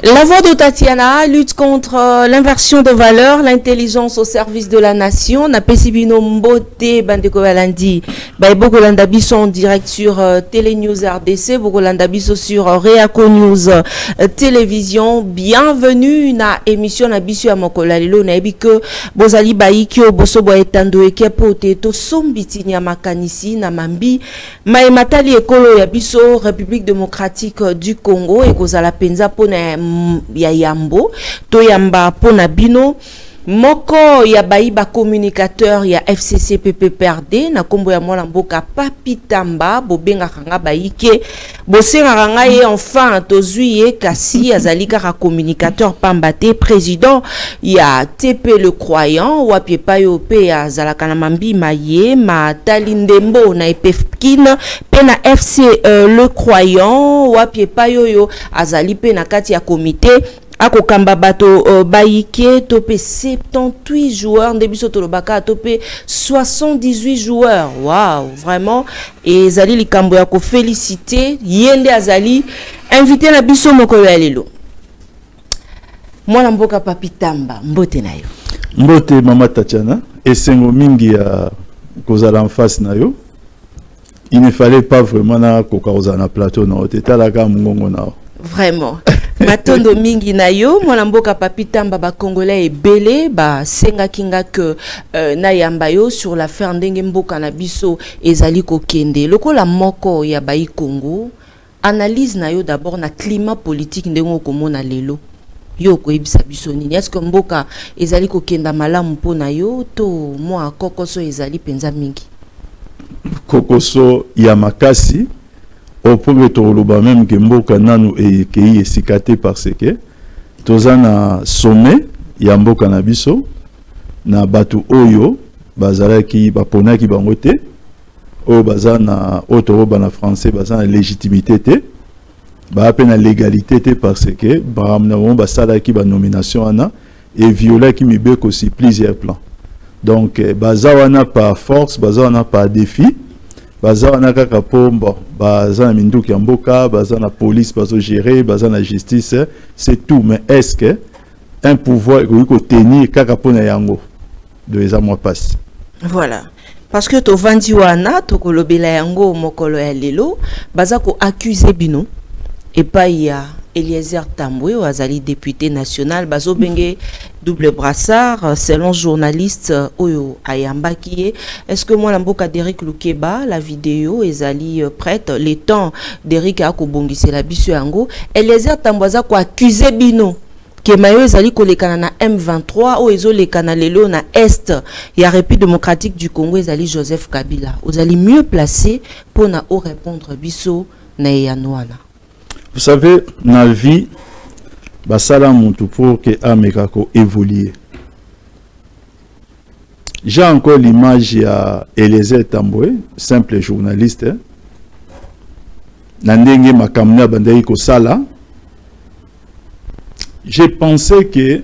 La voix de Tatiana lutte contre l'inversion de valeurs, l'intelligence au service de la nation. Na pesibino mbote bandeko balandi. Ba Bokolanda biso en direct sur Télé News RDC, Bokolanda biso sur Reaco News télévision. Bienvenue na émission na biso ya mokola lelo na ebi que bozali baikyo boso bo etando ekepo to sombiti nya makanisi na mambi maimatali ekolo ya biso République démocratique du Congo et kozala penza pona ya yambo to yamba pona bino moko ya baiba communicateur ya FCC PPPRD na kombo ya mwana mboka Papi Tamba bobenga kanga baike bosenga kanga ye enfin tozuye kasi azali kaka communicateur pambate président ya TP le croyant wapie payo pe ya zalaka na mambi maye ma talindembo na epefkine pe na FC le croyant wapie payo yo azali pe na kati ya comité Ako kamba bato baïke topé 78 joueurs ndebiso tolobaka topé 78 joueurs. Waouh, vraiment. Et Zali likambo ya ko féliciter yende azali invité na biso mokolo ya lelo. Mwana mboka Papi Tamba mbote na yo. Mbote mama Tatiana esengo mingi ya kozala en face na yo. Il ne fallait pas vraiment na kokaoza na plateau na otetalaka mungongo na yo. Vraiment. Matondo mingi na yo mwana mboka Papi Tamba ba congolais ebele ba senga kinga que na yamba yo sur l'affaire ndenge mboka na biso ezali kokende lokola moko ya bai Congo analyse na yo d'abord na climat politique ndenge komona lelo yo ko ebisa biso nini est-ce que mboka ezali kokenda malamu mpona yo to mwa kokoso ezali penza mingi kokoso ya makasi au premier toloba même que mboka nanu et kei esikate parce que tozana sommet ya mboka na biso na batu oyo bazalaki baponaki bango te oyo bazana otoroba na français bazana légitimité te ba pe na légalité te parce que baramna bon basalaki ba nomination ana et violaki mibeko si plusieurs plans donc bazawana par force bazawana par défi bazana kaka pombo bazana minduki ya mboka bazana police bazo gérer bazana justice c'est tout mais est-ce que un pouvoir ko tenir kaka pona yango de eza mois passe voilà parce que to vandi wana to kolobela yango mokolo ya lelo bazako accuser bino et pas ya Eliezer Tambwe azali député national bazo benge double brassard selon journaliste oyo ayambaki est-ce que moi mboka d'Eric Lukeba la vidéo ezali prête les temps d'Eric akobongisi la biso yango Eliezer Tambwe za ko accuser bino que mayo ezali kolekana na M23 o ezo lekana lelo na est ya République démocratique du Congo ezali Joseph Kabila ozali mieux placé pour na o répondre biso na yanwana. Vous savez, dans la vie, basala montu pour que Amekako évolue. J'ai encore l'image à Eliezer Tambwe, simple journaliste. Nandenge makamna bandai ko sala. J'ai pensé que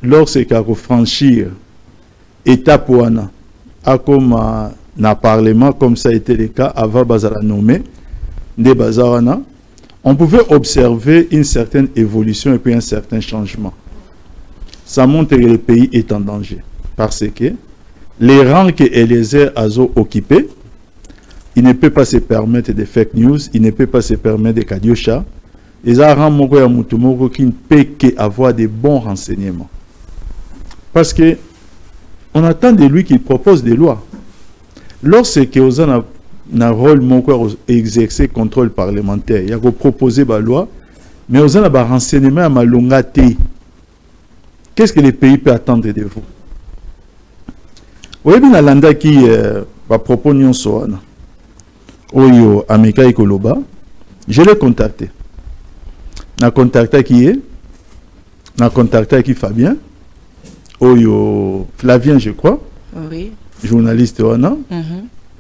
lorsque kako franchir étape wana, a comme na parlement comme ça a été le cas avant bazala nommé de bazarana. On pouvait observer une certaine évolution et puis un certain changement. Ça montre que le pays est en danger. Parce que les rangs que Eliezer Azo occupé, il ne peut pas se permettre de fake news, il ne peut pas se permettre de kadiosha. Les rangs moko ya mutumoko qui ne peut qu'avoir de bons renseignements. Parce que on attend de lui qu'il propose des lois. Lorsque Ozana na rôle mon corps exercer contrôle parlementaire il y a que proposer ba loi mais aux a ba renseignement à malongate qu'est-ce que le pays peut attendre de vous oui bien landa qui va proposer une soana oyo ameka ikoloba je l'ai contacté na contacté qui Fabien oyo Flavien je crois oui journaliste wana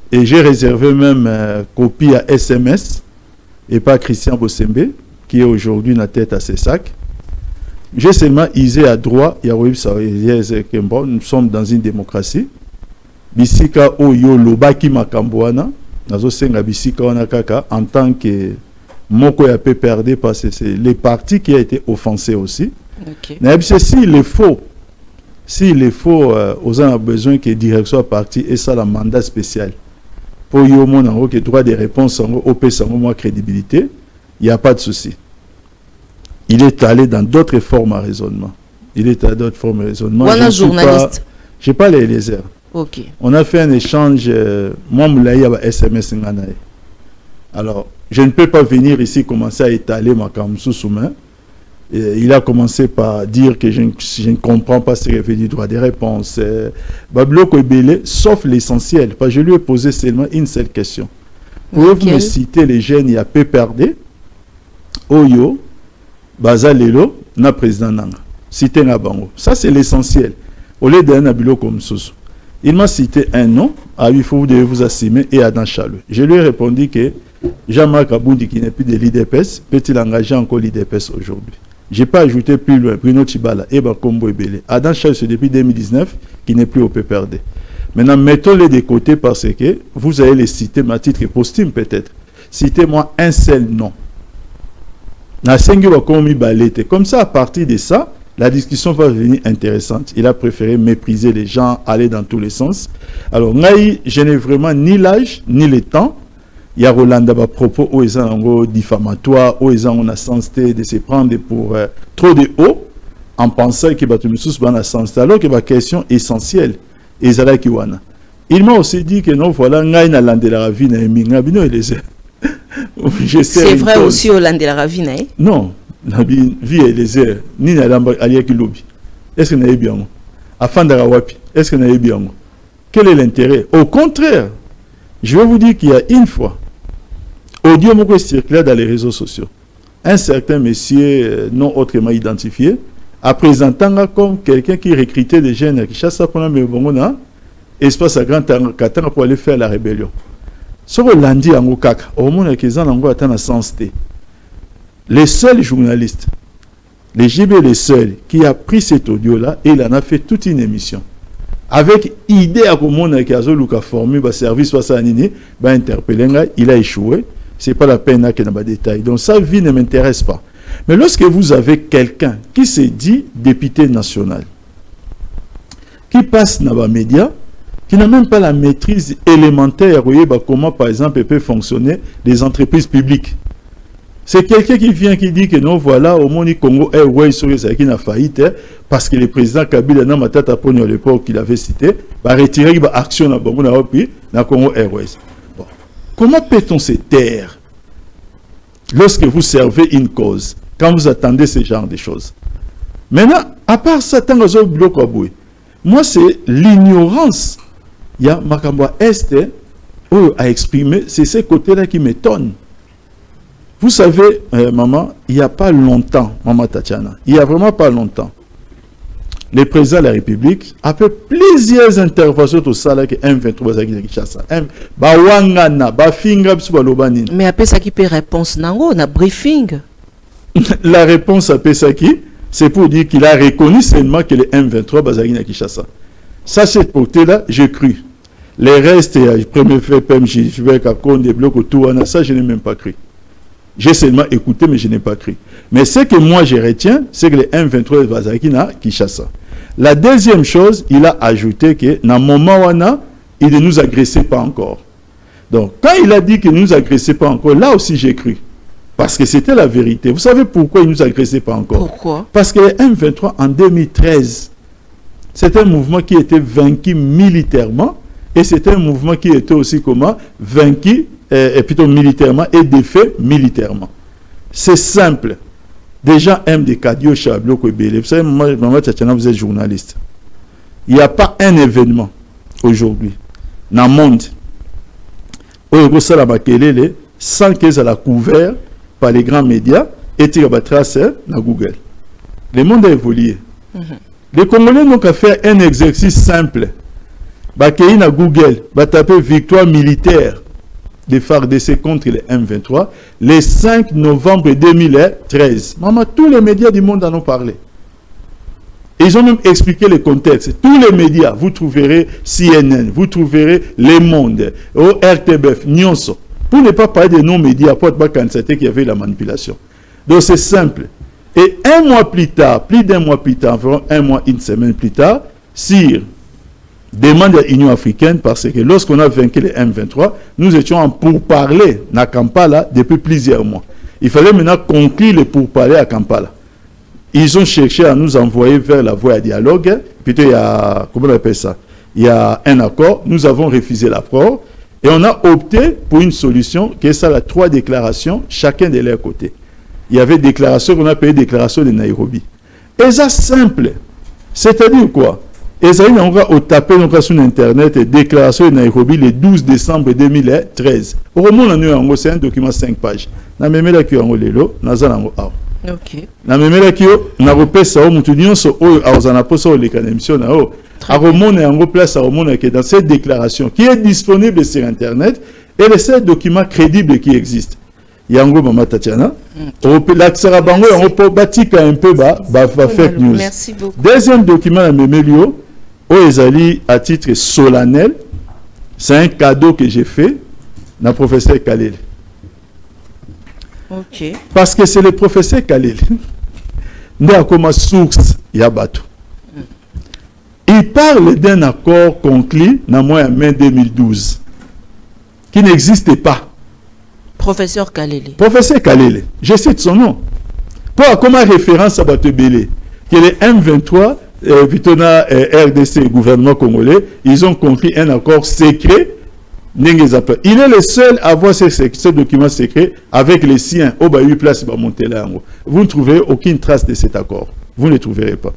et j'ai réservé même copie à SMS et pas Christian Bossembe qui est aujourd'hui na tête à ses sacs. J'ai seulement isé à droite, nous sommes dans une démocratie. Bisika oyo lobaki makamboana, nazo senga bisika wana kaka en tant que Moko ya PPRD parce que c'est les partis qui a été offensé aussi. Okay. S'il est faux, aux gens ont besoin que direction parti et ça la mandat spécial. Pour y avoir que droit de réponse au PS moins crédibilité, il n'y a pas de souci. Il est allé dans d'autres formes à raisonnement. Il est à d'autres formes de raisonnement. Voilà, journaliste. Je n'ai pas les airs. Ok. On a fait un échange. Moi, je suis SMS. Alors, je ne peux pas venir ici commencer à étaler ma camusou sous main. Il a commencé par dire que je ne comprends pas ce qu'il veut dire droit de réponse. Bablo Koibele, sauf l'essentiel. Parce que je lui ai posé seulement une seule question. Pouvez-vous me citer les jeunes, il y a PPRD, Oyo, Bazalelo, na président Nanga. Cité Nabango. Ça, c'est l'essentiel. Au lieu d'un abilo comme Sousou. Il m'a cité un nom, à lui, vous devez vous assumer, et Adam Chalou. Je lui ai répondu que Jean-Marc Aboundi, qui n'est plus de l'IDPS, peut-il engager encore l'IDPS aujourd'hui? Je n'ai pas ajouté plus loin Bruno Tibala et Bakombo Ebele. Adam Chalou, c'est depuis 2019, qui n'est plus au PPRD. Maintenant, mettons-les de côté parce que vous allez les citer, ma titre posthume peut-être. Citez-moi un seul nom. Comme ça, à partir de ça, la discussion va devenir intéressante. Il a préféré mépriser les gens, aller dans tous les sens. Alors, je n'ai vraiment ni l'âge, ni le temps. Il y a Rolanda à propos où ils ont diffamatoire, où ils ont la sens de se prendre pour trop de haut, en pensant qu'il va tout dans la sens. Alors que la question essentielle, il m'a aussi dit que non, voilà, c'est vrai aussi au land de la ravine. Non, la vie est les airs, ni la lambe alia qui lobby. Est-ce que vous avez bien? Afin d'Arawapi, est-ce que vous avez bien? Quel est l'intérêt? Au contraire, je vais vous dire qu'il y a une fois, audio moko circulé dans les réseaux sociaux. Un certain monsieur non autrement identifié a présenté comme quelqu'un qui recrutait des jeunes qui chassent pour la Mébongona, espace à grand Katanga pour aller faire la rébellion. Ce que lundi en Okaka, au monde qui est en sens T. Les seuls journalistes, les GB les seuls qui a pris cet audio-là et il en a fait toute une émission. Avec idée à comment qui a formé le service interpeller, il a échoué. Ce n'est pas la peine qu'il y ait des détails. Donc sa vie ne m'intéresse pas. Mais lorsque vous avez quelqu'un qui se dit député national, qui passe dans les médias, qui n'a même pas la maîtrise élémentaire, comment par exemple peut fonctionner les entreprises publiques. C'est quelqu'un qui vient qui dit que non, voilà, au Moni Congo Airways qui n'a faillite parce que le président Kabila n'a pas tata à l'époque qu'il avait cité, va retirer une action dans Congo Airways. Bon. Comment peut-on se taire lorsque vous servez une cause, quand vous attendez ce genre de choses? Maintenant, à part ça, moi c'est l'ignorance. Il y a Makamba Est à exprimer, c'est ce côté-là qui m'étonne. Vous savez, maman, il n'y a pas longtemps, maman Tatiana, il n'y a vraiment pas longtemps, le président de la République a fait plusieurs interventions au salaire que M23 qui chasse. Mais après ça qui peut réponse nango, na briefing. La réponse à Pesaki, c'est pour dire qu'il a reconnu seulement que le M23 Bazagina Kishasa. Ça, cette côté-là, j'ai cru. Les restes, premier fait PMJ, je vais qu'à compte des blocs autour, ça, je n'ai même pas cru. J'ai seulement écouté, mais je n'ai pas cru. Mais ce que moi, je retiens, c'est que le M23 Bazagina Kishasa. La deuxième chose, il a ajouté que, dans le moment où il ne nous agressait pas encore. Donc, quand il a dit qu'il ne nous agressait pas encore, là aussi, j'ai cru. Parce que c'était la vérité. Vous savez pourquoi il ne nous agressait pas encore? Pourquoi? Parce que le M23, en 2013, c'était un mouvement qui était vaincu militairement et c'était un mouvement qui était aussi comment vaincu et plutôt militairement et défait militairement. C'est simple. Des gens aiment des Kadio Chablo Koubele. Vous savez, Maman Tchachana, vous êtes journaliste. Il n'y a pas un événement aujourd'hui dans le monde où ça sans que ça la couvert par les grands médias et tu vas tracer dans Google. Le monde a évolué. Les Congolais n'ont qu'à faire un exercice simple. Bakéi na Google, va taper victoire militaire des FARDC contre les M23 le 5 novembre 2013. Maman, tous les médias du monde en ont parlé. Ils ont même expliqué le contexte. Tous les médias, vous trouverez CNN, vous trouverez Le Monde, RTBF, Nyonso. Pour ne pas parler des non-médias, pour ne pas constater qu'il y avait la manipulation. Donc c'est simple. Et un mois plus tard, plus d'un mois plus tard, environ un mois, une semaine plus tard, SIR demande à l'Union africaine, parce que lorsqu'on a vaincu les M23, nous étions en pourparlers à Kampala depuis plusieurs mois. Il fallait maintenant conclure les pourparlers à Kampala. Ils ont cherché à nous envoyer vers la voie à dialogue. Plutôt, il y a, comment on appelle ça? Il y a un accord. Nous avons refusé l'accord. Et on a opté pour une solution qui est ça, la 3 déclarations, chacun de leur côté. Il y avait déclaration qu'on a appelée déclaration de Nairobi. Et ça, simple. C'est-à-dire quoi? Et ça, on a tapé sur Internet et déclaration de Nairobi le 12 décembre 2013. Au moment où c'est un document 5 pages. Na memela ki yango lelo, naza nango awa. Ok. Na memela ki yo, na repesa o mutu nyonso oyo azana poso o leka na émission na o. A remona yango place a remona que dans cette déclaration qui est disponible sur Internet et les 7 documents crédibles qui existent. Yango Mama Tatiana. L'accès bango yango po batika un peu ba fake news. Merci beaucoup. Deuxième document na memelio o ezali à titre solennel. C'est un cadeau que j'ai fait na professeur Kalele. Ok. Parce que c'est le professeur Kalele. Nous avons comme source Yabato. Il parle d'un accord conclu dans le mai 2012 qui n'existait pas. Professeur Kalele. Professeur Kalele, je cite son nom. Pour comme référence à Batebele, que les M23, RDC, gouvernement congolais, ils ont conclu un accord secret. Il est le seul à avoir ce document secret avec les siens au Bayou Place Bamontéla. Vous ne trouverez aucune trace de cet accord. Vous ne le trouverez pas.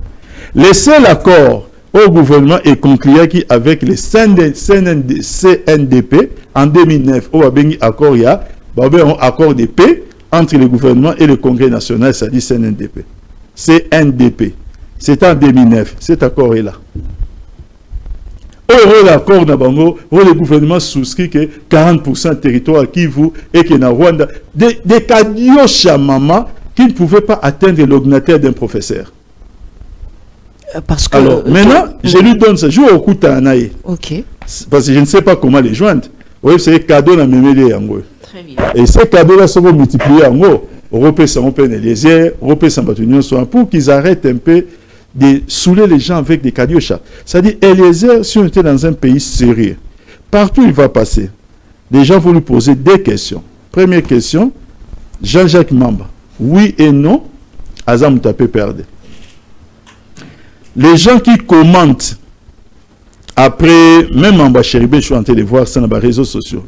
Le seul accord au gouvernement est conclu avec les CNDP en 2009. Au Babengi accord, il y a un accord de paix entre le gouvernement et le Congrès national, c'est-à-dire CNDP. CNDP. C'est en 2009. Cet accord est là. L'accord où le gouvernement souscrit que 40% de territoire à Kivu et que dans Rwanda, des Kadiocha Mama qui ne pouvaient pas atteindre l'ordinateur d'un professeur. Parce que, alors, maintenant, je lui donne ça. Je vais au coup de ok. Parce que je ne sais pas comment les joindre. Oui, c'est un cadeau dans mes Très bien. Et ces cadeaux-là seront multipliés en gros. Européens sont plein Eliezer, Européens sont battus pour qu'ils arrêtent un peu de saouler les gens avec des cadiochas. C'est-à-dire, Eliezer, si on était dans un pays sérieux, partout où il va passer, les gens vont lui poser des questions. Première question, Jean-Jacques Mamba, oui et non, Azam Tapé perdre. Les gens qui commentent, après, même en Bachéribé, je suis en train de voir ça dans les réseaux sociaux,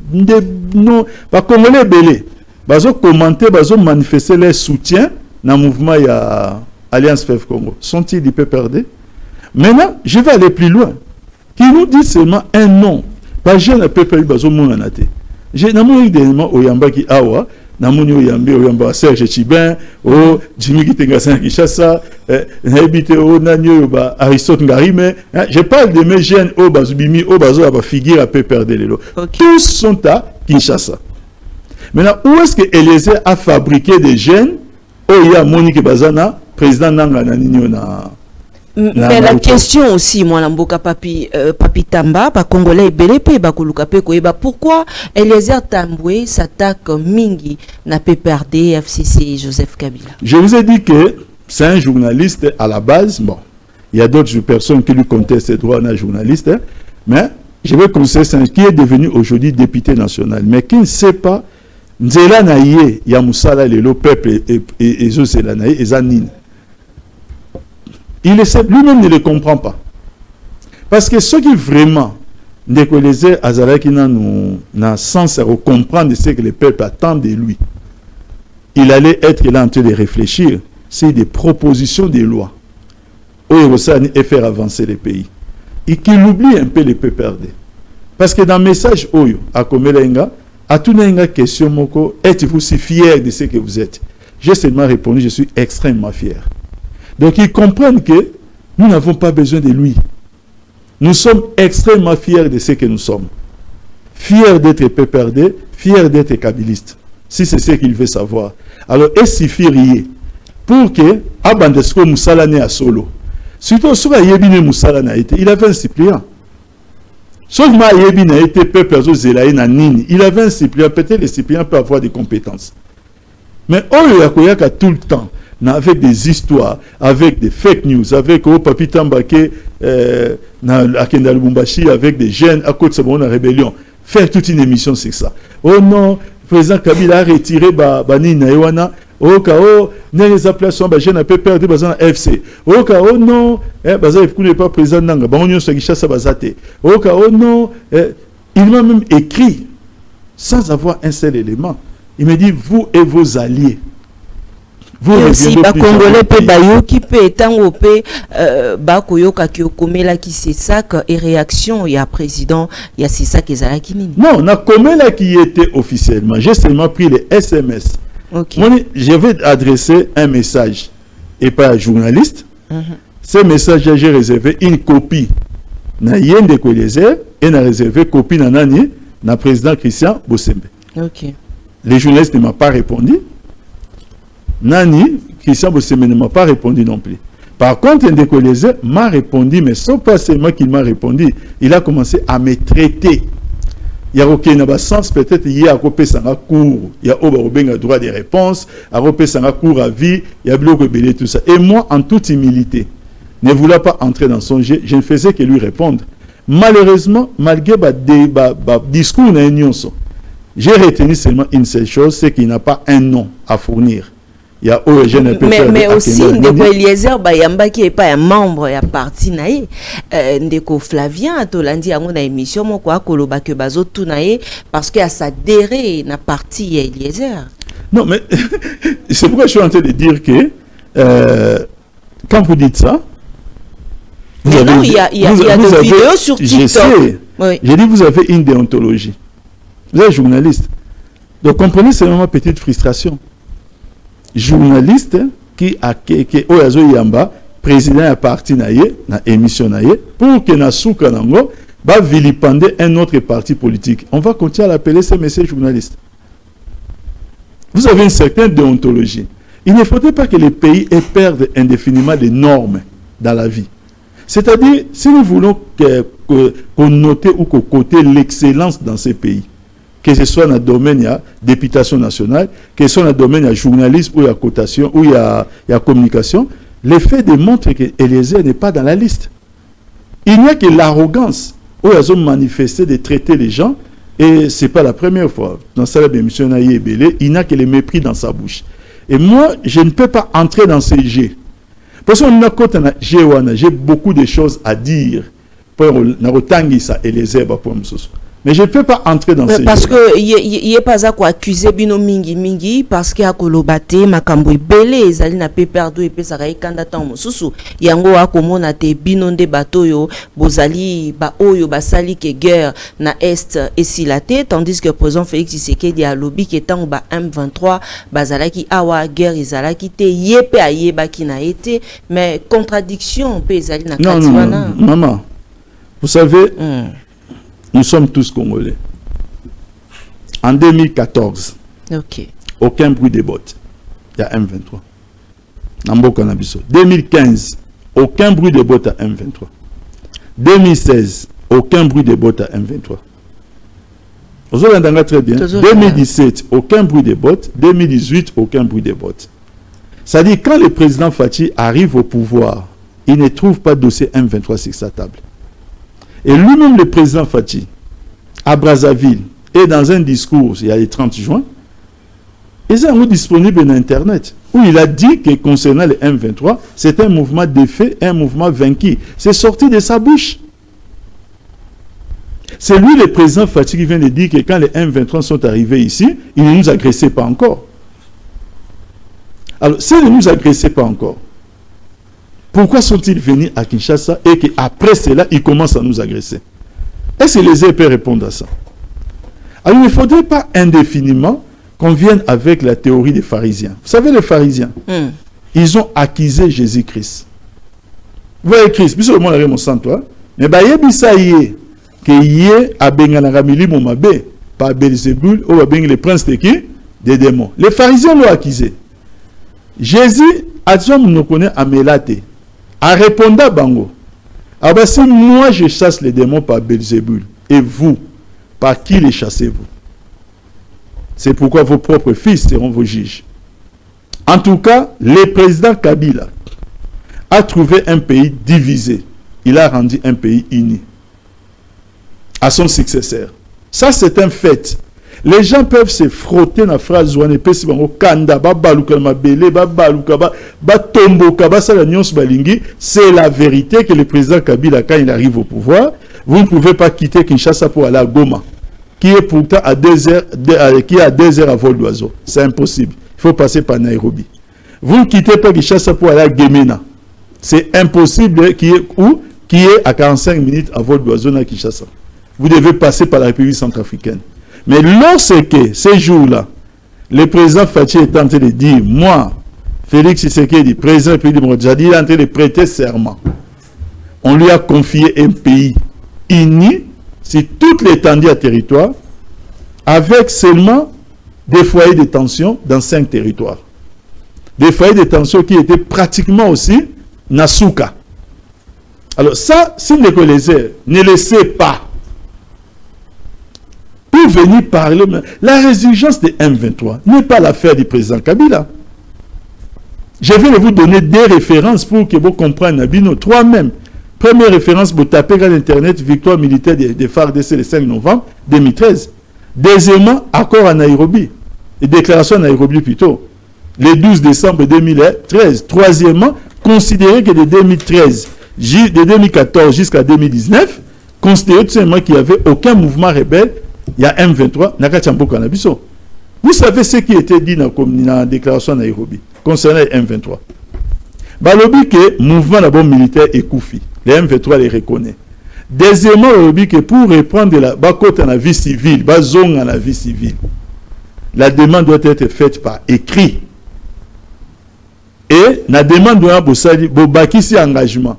non, pas Congolais belé, ils ont commenté, ils ont manifesté leur soutien dans le mouvement il y a Alliance FEV Congo. Sont-ils du peu perdus? Maintenant, je vais aller plus loin. Qui nous dit seulement un nom. Pas jeune peu perdu bazo monanate. J'ai n'amoni d'éléments au yamba qui awa, n'amoni au yamba Serge Chibin, au Jimmy Kitengasa Kishasa, n'habite au Nanyo ba Aristote Ngarime. Je parle de mes jeunes au bazubimi au bazo aba figure à peu perdre les lots. Tous sont à Kinshasa. Maintenant, où est-ce que Eliezer a fabriqué des jeunes? Oh, il y a Monique Bazana, président Nanga Naniniona. Mais la question aussi, moi, Lamboka Papi Tamba, pas Congolais, Bélépe, Bakuluka Pekoeba, pourquoi Eliezer Tamboué s'attaque Mingi n'a pas perdu FCC Joseph Kabila? Je vous ai dit que c'est un journaliste à la base. Bon, il y a d'autres personnes qui lui contestent ses droits d'un journaliste, hein, mais je vais conseiller qui est devenu aujourd'hui député national, mais qui ne sait pas. Nzela naïe, Yamusala, le peuple et Zosela naïe, et Zanine. Il essaie, lui-même ne le comprend pas. Parce que ceux qui vraiment décollaisaient Azara qui n'a sens à comprendre ce que le peuple attend de lui, il allait être là en train de réfléchir. C'est des propositions de lois. Et faire avancer les pays. Et qu'il oublie un peu les peuples perdus. Parce que dans le message Oyo, à Komelenga, à toute une question, Moko, êtes-vous si fier de ce que vous êtes? J'ai seulement répondu, je suis extrêmement fier. Donc ils comprennent que nous n'avons pas besoin de lui. Nous sommes extrêmement fiers de ce que nous sommes. Fiers d'être péperdés, fiers d'être kabylistes. Si c'est ce qu'il veut savoir. Alors, est-ce fier pour que Abandesko Moussala né à Solo? Surtout sur Yébine Moussala n'a été, il avait un suppléant. Seulement, il n'a été peuple à Nini. Il avait un suppléant, peut-être les suppléants peuvent avoir des compétences. Mais il y a tout le temps, avec des histoires, avec des fake news, avec Papi Tambake, Akenda Lubumbashi, avec des jeunes à côté de la rébellion. Faire toute une émission, c'est ça. Oh non, le président Kabila a retiré Nina Ewana. Oh, les appellations, je n'ai pas perdu dans FC. Oh, non, il n'est pas président Nanga. Oh, non, il m'a même écrit, sans avoir un seul élément. Il me dit, vous et vos alliés. Vous aussi, les Congolais peuvent bayoki peut étant opé bakoyoka qui okomela qui c'est ça et réaction il y a président il y a c'est ça qui est qui non on a komela qui était officiellement j'ai seulement pris les SMS. Okay. Moi, je vais adresser un message et pas un journaliste. Ce message j'ai réservé une copie na Yende Kolezer et na réservé copie na nani na président Christian Bosembe. Okay. Les journalistes ne m'ont pas répondu. Nani, Christian Bosembe ne m'a pas répondu non plus. Par contre, Yende Kolezer m'a répondu, mais sans pas seulement qu'il m'a répondu, il a commencé à me traiter. Il y a aucun sens, peut-être il y a un cours, il y a un droit de réponse, il y a un cours à vie, il y a un tout ça. Et moi, en toute humilité, ne voulant pas entrer dans son jeu, je ne faisais que lui répondre. Malheureusement, malgré le discours, j'ai retenu seulement une seule chose, c'est qu'il n'a pas un nom à fournir. Il y a mais aussi Ndeko Eliezer Bayamba qui est pas un membre ya parti naé Ndeko Flavien Tolandi yango na émission moko akoloba que bazo tunaé parce que a s'adhérer na parti Eliezer. Non mais c'est pourquoi je suis en train de dire que quand vous dites ça il y a des vidéos sur TikTok. Oui. J'ai dit vous avez une déontologie. Vous êtes journaliste. Donc comprenez seulement ma petite frustration. Journaliste qui Oyazo Yamba président à parti naie na émission naie pour que na souka nango ba vilipender un autre parti politique. On va continuer à l'appeler ces messieurs journalistes. Vous avez une certaine déontologie. Il ne faudrait pas que les pays perdent indéfiniment des normes dans la vie. C'est-à-dire, si nous voulons qu'on note ou qu'on cote l'excellence dans ces pays, que ce soit dans le domaine de la députation nationale, que ce soit dans le domaine de la journalisme ou de la cotation ou de la communication, les faits démontrent que Eliezer n'est pas dans la liste. Il n'y a que l'arrogance où ils ont manifesté de traiter les gens, et ce n'est pas la première fois. Dans cette émission, il n'y a que le mépris dans sa bouche. Et moi, je ne peux pas entrer dans ces jeux. Parce que j'ai beaucoup de choses à dire pour Eliezer. Mais je ne peux pas entrer dans ces parce que il est pas à quoi accuser bino mingi parce que akolobate makambo belé ezali na pe perdu et pe saka ikanda tant mosusu yango akomona te bino nde bato yo bozali ba oyo basali ke guerre na est esilate tandis que président Félix Tshisekedi a lobby ke tant ba M23 bazalaki awa guerre ezalaki te yepe ayeba ki na été mais contradiction pe ezali na katiwana. Non, maman, vous savez nous sommes tous Congolais. En 2014, aucun bruit de bottes. Il y a M23. Nambo Kanabiso. 2015, aucun bruit de bottes à M23. 2016, aucun bruit de bottes à M23. Vous entendez très bien. 2017, aucun bruit de bottes. 2018, aucun bruit de bottes. C'est-à-dire, quand le président Fachi arrive au pouvoir, il ne trouve pas de dossier M23 sur sa table. Et lui-même, le président Fachi, à Brazzaville, et dans un discours, il y a le 30 juin, il est disponible sur Internet, où il a dit que concernant le M23, c'est un mouvement défait, un mouvement vaincu. C'est sorti de sa bouche. C'est lui, le président Fachi, qui vient de dire que quand les M23 sont arrivés ici, ils ne nous agressaient pas encore. Alors, s'ils ne nous agressaient pas encore, pourquoi sont-ils venus à Kinshasa et qu'après cela, ils commencent à nous agresser? Est-ce que les peuvent répondre à ça? Alors, il ne faudrait pas indéfiniment qu'on vienne avec la théorie des pharisiens. Vous savez, les pharisiens, ils ont accusé Jésus-Christ. Vous voyez Christ, puis le monde a mon sang, toi. Mais il y a que yé a benganagami momabe par Belzébul ou les princes de qui? Des démons. Les pharisiens l'ont accusé. Jésus a dit nous connaît à a répondu à Bango. Ah ben si moi je chasse les démons par Belzébul, Et vous, par qui les chassez-vous? C'est pourquoi vos propres fils seront vos juges. En tout cas, le président Kabila a trouvé un pays divisé. Il a rendu un pays uni à son successeur. Ça, c'est un fait. Les gens peuvent se frotter dans la phrase c'est la vérité que le président Kabila, quand il arrive au pouvoir, vous ne pouvez pas quitter Kinshasa pour aller à Goma, qui est pourtant à 2 heures, qui est à 2 heures à vol d'oiseau. C'est impossible. Il faut passer par Nairobi. Vous ne quittez pas Kinshasa pour aller à Gemena. C'est impossible, qui est à 45 minutes à vol d'oiseau dans Kinshasa. Vous devez passer par la République centrafricaine. Mais lorsque, ces jours-là, le président Fachi est en train de dire, moi, Félix Tshisekedi, président de la République démocratique, il est en train de prêter serment. On lui a confié un pays uni sur toute l'étendue à territoire, avec seulement des foyers de tension dans 5 territoires. Des foyers de tension qui étaient pratiquement aussi Nasuka. Alors ça, si vous le laissez, ne laissez pas. Pour venir parler, la résurgence de M23 n'est pas l'affaire du président Kabila. Je vais vous donner des références pour que vous compreniez, Nabino, 3 même. Première référence, vous tapez dans Internet, victoire militaire des FARDC le 5 novembre 2013. Deuxièmement, accord à Nairobi, et déclaration à Nairobi plutôt, le 12 décembre 2013. Troisièmement, considérer que de 2013, de 2014 jusqu'à 2019, considérer tout simplement qu'il n'y avait aucun mouvement rebelle. Il y a M23, Nakachambo Kanabiso. Vous savez ce qui était dit dans la déclaration de Nairobi concernant les M23. Balobi que mouvement d'abord militaire est Koufi. Les M23 les reconnaît. Deuxièmement, Balobi que pour reprendre la bakote à la vie civile, bazong à la vie civile, la demande doit être faite par écrit. Et la demande doit être baki si engagement.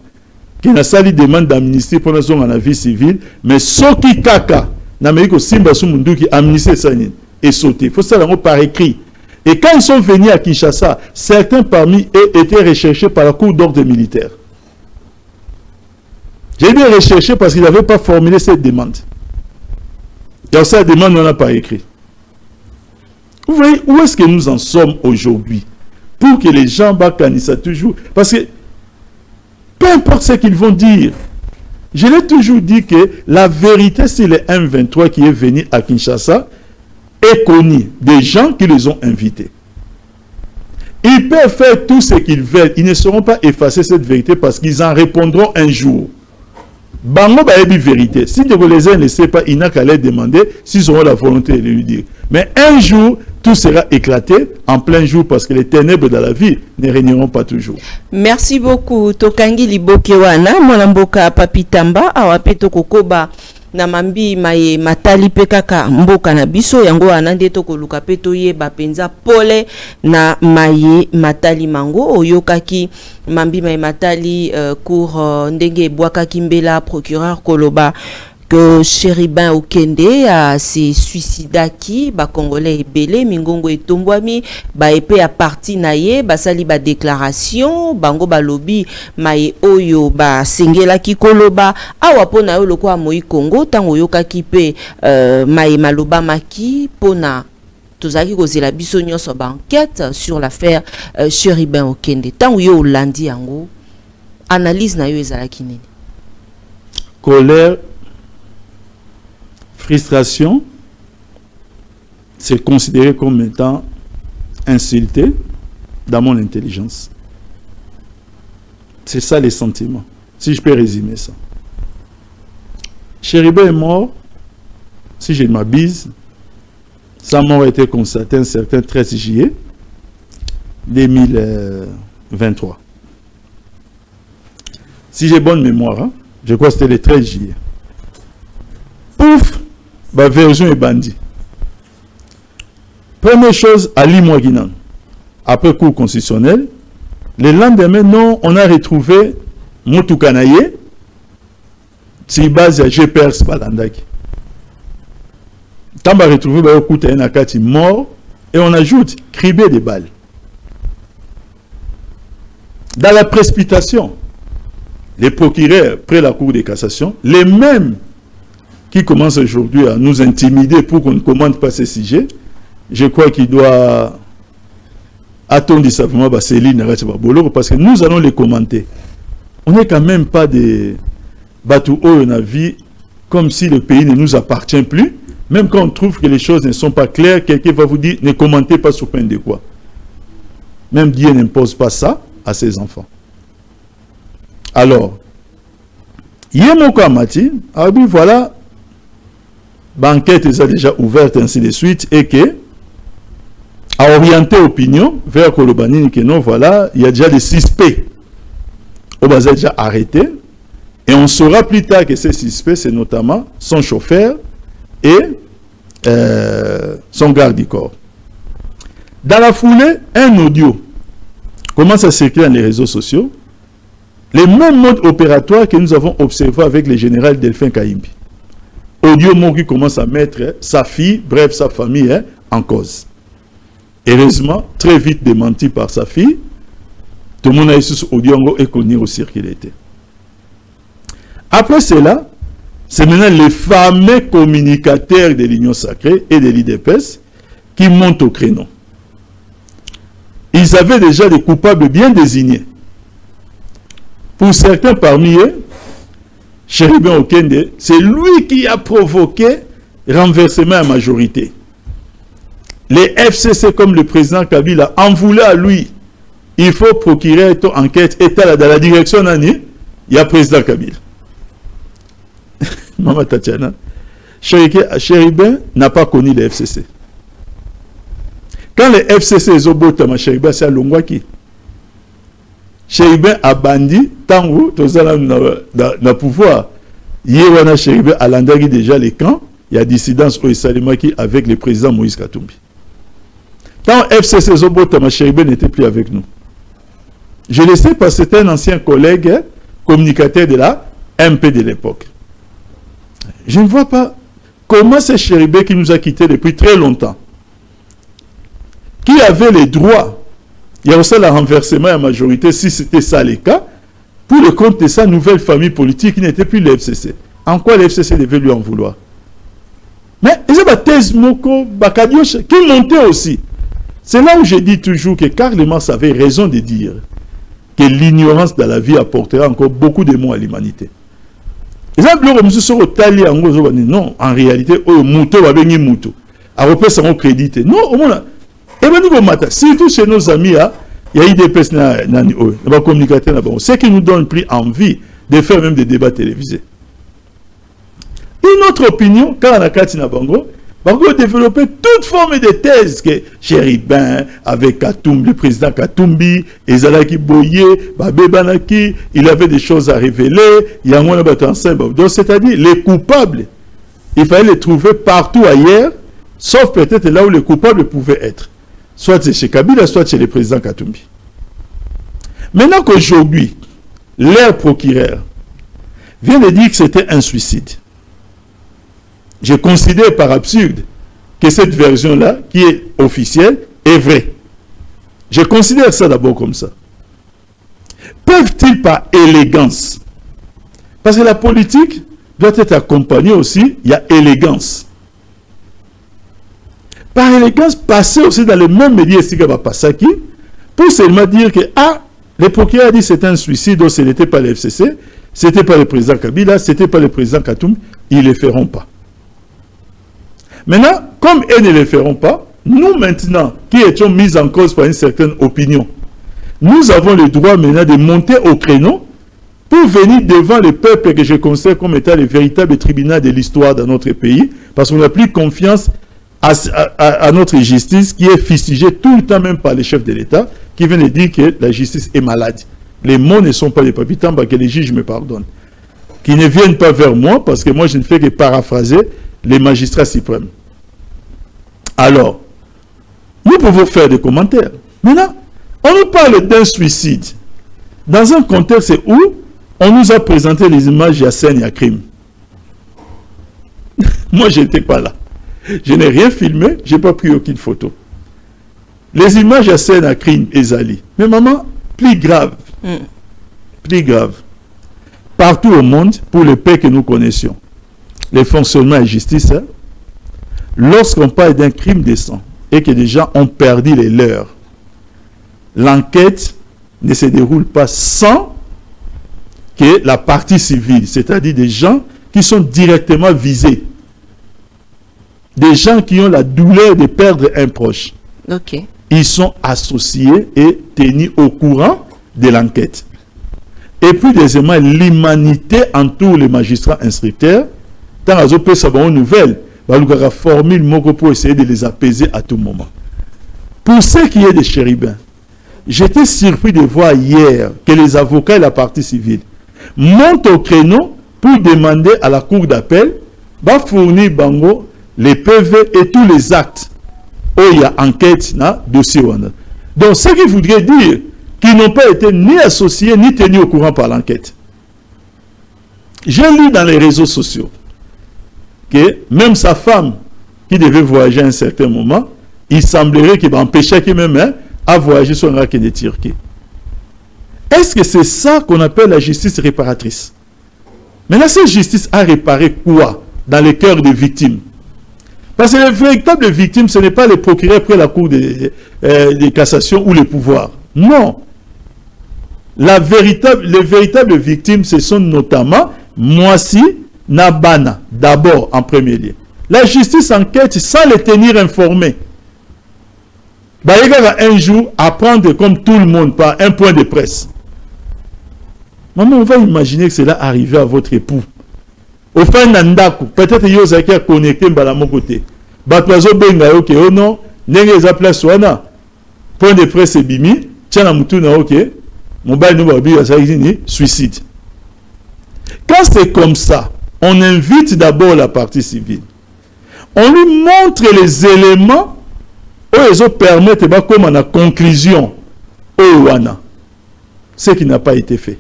Qui n'a pas demande d'amnistie pour la vie civile, mais ce qui kaka. N'Amérique Simba Sumunduki amnistie Sanine et sauté. Il faut ça par écrit. Et quand ils sont venus à Kinshasa, certains parmi eux étaient recherchés par la cour d'ordre militaire. J'ai bien recherché parce qu'ils n'avaient pas formulé cette demande. Et cette demande, on n'a pas écrit. Vous voyez où est-ce que nous en sommes aujourd'hui? Pour que les gens bakanissent toujours. Parce que peu importe ce qu'ils vont dire, je l'ai toujours dit que la vérité, c'est le M23 qui est venu à Kinshasa est connu des gens qui les ont invités. Ils peuvent faire tout ce qu'ils veulent. Ils ne seront pas effacer cette vérité parce qu'ils en répondront un jour. Bango ba ebi vérité. Si de les uns ne sait pas, il n'a qu'à les demander s'ils auront la volonté de lui dire. Mais un jour, tout sera éclaté en plein jour parce que les ténèbres de la vie ne régneront pas toujours. Merci beaucoup. Tokangi libokewana, mwanamboka papitamba, awapeto kokoba. Na mambi maye matali pekaka mboka na biso yango anande to koluka peto ye bapenza pole na maye matali mango oyokaki mambi maye matali cour ndenge bwaka kimbela procureur koloba que Chéribin Okende a se suicidaki ba congolais ebele mingongo etombwami ba epé a parti na ye basali ba déclaration bango balobi maye oyo ba sengelaki koloba awa pona yo lokwa moi Congo tango yokaki pe maye maloba maki pona tozaki kozela biso nyonso ba enquête sur l'affaire Chéribin Okende tango yo olandi yango analyse na yo ezalaki nini? Colère, frustration, c'est considéré comme étant insulté dans mon intelligence. C'est ça les sentiments, si je peux résumer ça. Chéribin est mort, si je ne m'abuse, sa mort a été constatée un certain 13 juillet 2023. Si j'ai bonne mémoire, hein, je crois que c'était le 13 juillet. Pouf! Bah, version est bandit. Première chose, Ali Mouaguinan. Après cours constitutionnel, le lendemain, non, on a retrouvé Moutoukanaye, c'est base à GPS Balandaki. Quand on a retrouvé Nakati mort, et on ajoute cribé des balles. Dans la précipitation, les procureurs, près la Cour de cassation, les mêmes qui commence aujourd'hui à nous intimider pour qu'on ne commente pas ces sujets, je crois qu'il doit attendre simplement parce que nous allons les commenter. On n'est quand même pas des bateaux où on a vu comme si le pays ne nous appartient plus. Même quand on trouve que les choses ne sont pas claires, quelqu'un va vous dire ne commentez pas sous peine de quoi. Même Dieu n'impose pas ça à ses enfants. Alors, Yemoko Amati, voilà, l'enquête est déjà ouverte ainsi de suite et que a orienté l'opinion vers Kolobani que non, voilà, il y a déjà des suspects. On va déjà arrêté et on saura plus tard que ces suspects, c'est notamment son chauffeur et son garde du corps. Dans la foulée, un audio commence à circuler dans les réseaux sociaux. Les mêmes modes opératoires que nous avons observés avec le général Delphin Kaimbi. Audio qui commence à mettre sa fille, bref sa famille, en cause. Heureusement, très vite démenti par sa fille, tout le monde a eu ce audio et connu au circuit. Après cela, c'est maintenant les fameux communicateurs de l'Union sacrée et de l'IDPS qui montent au créneau. Ils avaient déjà des coupables bien désignés. Pour certains parmi eux, Chéribin Okende, c'est lui qui a provoqué renversement à majorité. Les FCC, comme le président Kabila, en voulaient à lui. Il faut procurer une enquête état dans la direction d'année. Il y a le président Kabila. Maman Tatiana, Chéribin n'a pas connu les FCC. Quand les FCC sont Chéribin, c'est à Longwaki. Chéribin a bandi, tant où, tous le pouvoir. Hier, Chéribin a landagé déjà les camps. Il y a dissidence au Salimaki avec le président Moïse Katumbi. Quand FCC Zobotama Chéribin n'était plus avec nous. Je le sais parce que c'était un ancien collègue communicateur de la MP de l'époque. Je ne vois pas comment c'est Chéribin qui nous a quittés depuis très longtemps. Qui avait les droits. Il y a aussi le renversement à la majorité, si c'était ça le cas, pour le compte de sa nouvelle famille politique qui n'était plus le FCC. En quoi le FCC devait lui en vouloir? Mais il y a des thèses Moko, Bakadioche, qui montaient aussi. C'est là où je dis toujours que Karl Marx avait raison de dire que l'ignorance dans la vie apportera encore beaucoup de maux à l'humanité. Non, en réalité, non, surtout chez nos amis, il y a eu des personnes qui communicateurs, ce qui nous donne plus envie de faire même des débats télévisés. Une autre opinion, quand on a Katina Bango, Bango développé toute forme de thèse que Chéribin, avec Katumbi, le président Katumbi, Ezalaki Boye, Babé Banaki, il avait des choses à révéler, il y a un ensemble. Donc, c'est-à-dire, les coupables, il fallait les trouver partout ailleurs, sauf peut-être là où les coupables pouvaient être. Soit c'est chez Kabila, soit chez le président Katumbi. Maintenant qu'aujourd'hui, leur procureur vient de dire que c'était un suicide, je considère par absurde que cette version-là, qui est officielle, est vraie. Je considère ça d'abord comme ça. Peuvent-ils par élégance? Parce que la politique doit être accompagnée aussi, il y a élégance. Par élégance, passer aussi dans les mêmes médias ici que Passaki, pour seulement dire que, le procureur a dit que c'était un suicide, donc ce n'était pas le FCC, ce n'était pas le président Kabila, ce n'était pas le président Katoum, ils ne le feront pas. Maintenant, comme elles ne le feront pas, nous maintenant, qui étions mis en cause par une certaine opinion, nous avons le droit maintenant de monter au créneau pour venir devant le peuple que je considère comme étant le véritable tribunal de l'histoire dans notre pays, parce qu'on n'a plus confiance à notre justice qui est fustigée tout le temps même par les chefs de l'État, qui viennent de dire que la justice est malade. Les mots ne sont pas des papitans, que les juges me pardonnent. Qui ne viennent pas vers moi, parce que moi je ne fais que paraphraser les magistrats suprêmes. Alors, nous pouvons faire des commentaires. Maintenant, on nous parle d'un suicide. Dans un contexte où on nous a présenté les images de scène et à crime. Moi, je n'étais pas là. Je n'ai rien filmé, je n'ai pas pris aucune photo. Les images à scène à crime, Ezali. Mais maman, plus grave. Plus grave. Partout au monde, pour le paix que nous connaissions. le fonctionnement de la justice, hein, lorsqu'on parle d'un crime de sang et que des gens ont perdu les leurs, l'enquête ne se déroule pas sans que la partie civile, c'est-à-dire des gens qui sont directement visés, des gens qui ont la douleur de perdre un proche. Okay. Ils sont associés et tenus au courant de l'enquête. Et puis, deuxièmement, l'humanité entoure les magistrats instructeurs. Tant qu'ils ont ça une nouvelle, il y a une formule pour essayer de les apaiser à tout moment. Pour ce qui est des chérubins, j'étais surpris de voir hier que les avocats et la partie civile montent au créneau pour demander à la cour d'appel de fournir bango les PV et tous les actes où il y a enquête dans le dossier. Donc, ce qui voudrait dire qu'ils n'ont pas été ni associés ni tenus au courant par l'enquête. J'ai lu dans les réseaux sociaux que même sa femme qui devait voyager à un certain moment, il semblerait qu'il va empêcher qu'il même à voyager sur un rack de Turquie. Est-ce que c'est ça qu'on appelle la justice réparatrice? Maintenant, cette justice a réparé quoi dans le cœur des victimes? Parce que les véritables victimes, ce n'est pas les procureurs près la cour de cassation ou les pouvoirs. Non. Les véritables victimes, ce sont notamment Moissi, Nabana, d'abord en premier lieu. La justice enquête sans les tenir informés. Bah, il y a un jour apprendre comme tout le monde par un point de presse. Maman, on va imaginer que cela arrive à votre époux. Au fin d'Andaku, peut-être qu'il y a qui a connecté à mon côté. Batwazo benga ok, oh non, n'est pas place wana. Point de presse et bimi, tiens la moutou na ok, mon bail nous va bien ça suicide. Quand c'est comme ça, on invite d'abord la partie civile. On lui montre les éléments où ils ont permis de comme en a conclusion au wana. Ce qui n'a pas été fait.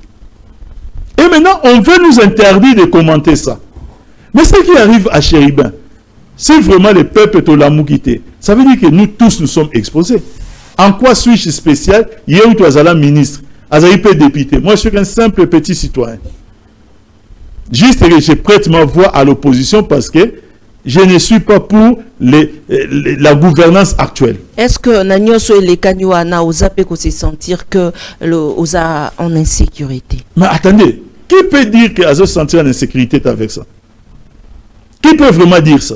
Et maintenant, on veut nous interdire de commenter ça. Mais ce qui arrive à Chérubin, c'est vraiment le peuple de la Moukité. Ça veut dire que nous tous, nous sommes exposés. En quoi suis-je spécial? Hier, tu es un ministre, un député. Moi, je suis un simple petit citoyen. Juste que je prête ma voix à l'opposition parce que je ne suis pas pour la gouvernance actuelle. Est-ce que Nanyoso et les Kanyouana osent se sentir que osa en insécurité? Mais attendez, qui peut dire qu'il se sentir en insécurité avec ça? Qui peut vraiment dire ça?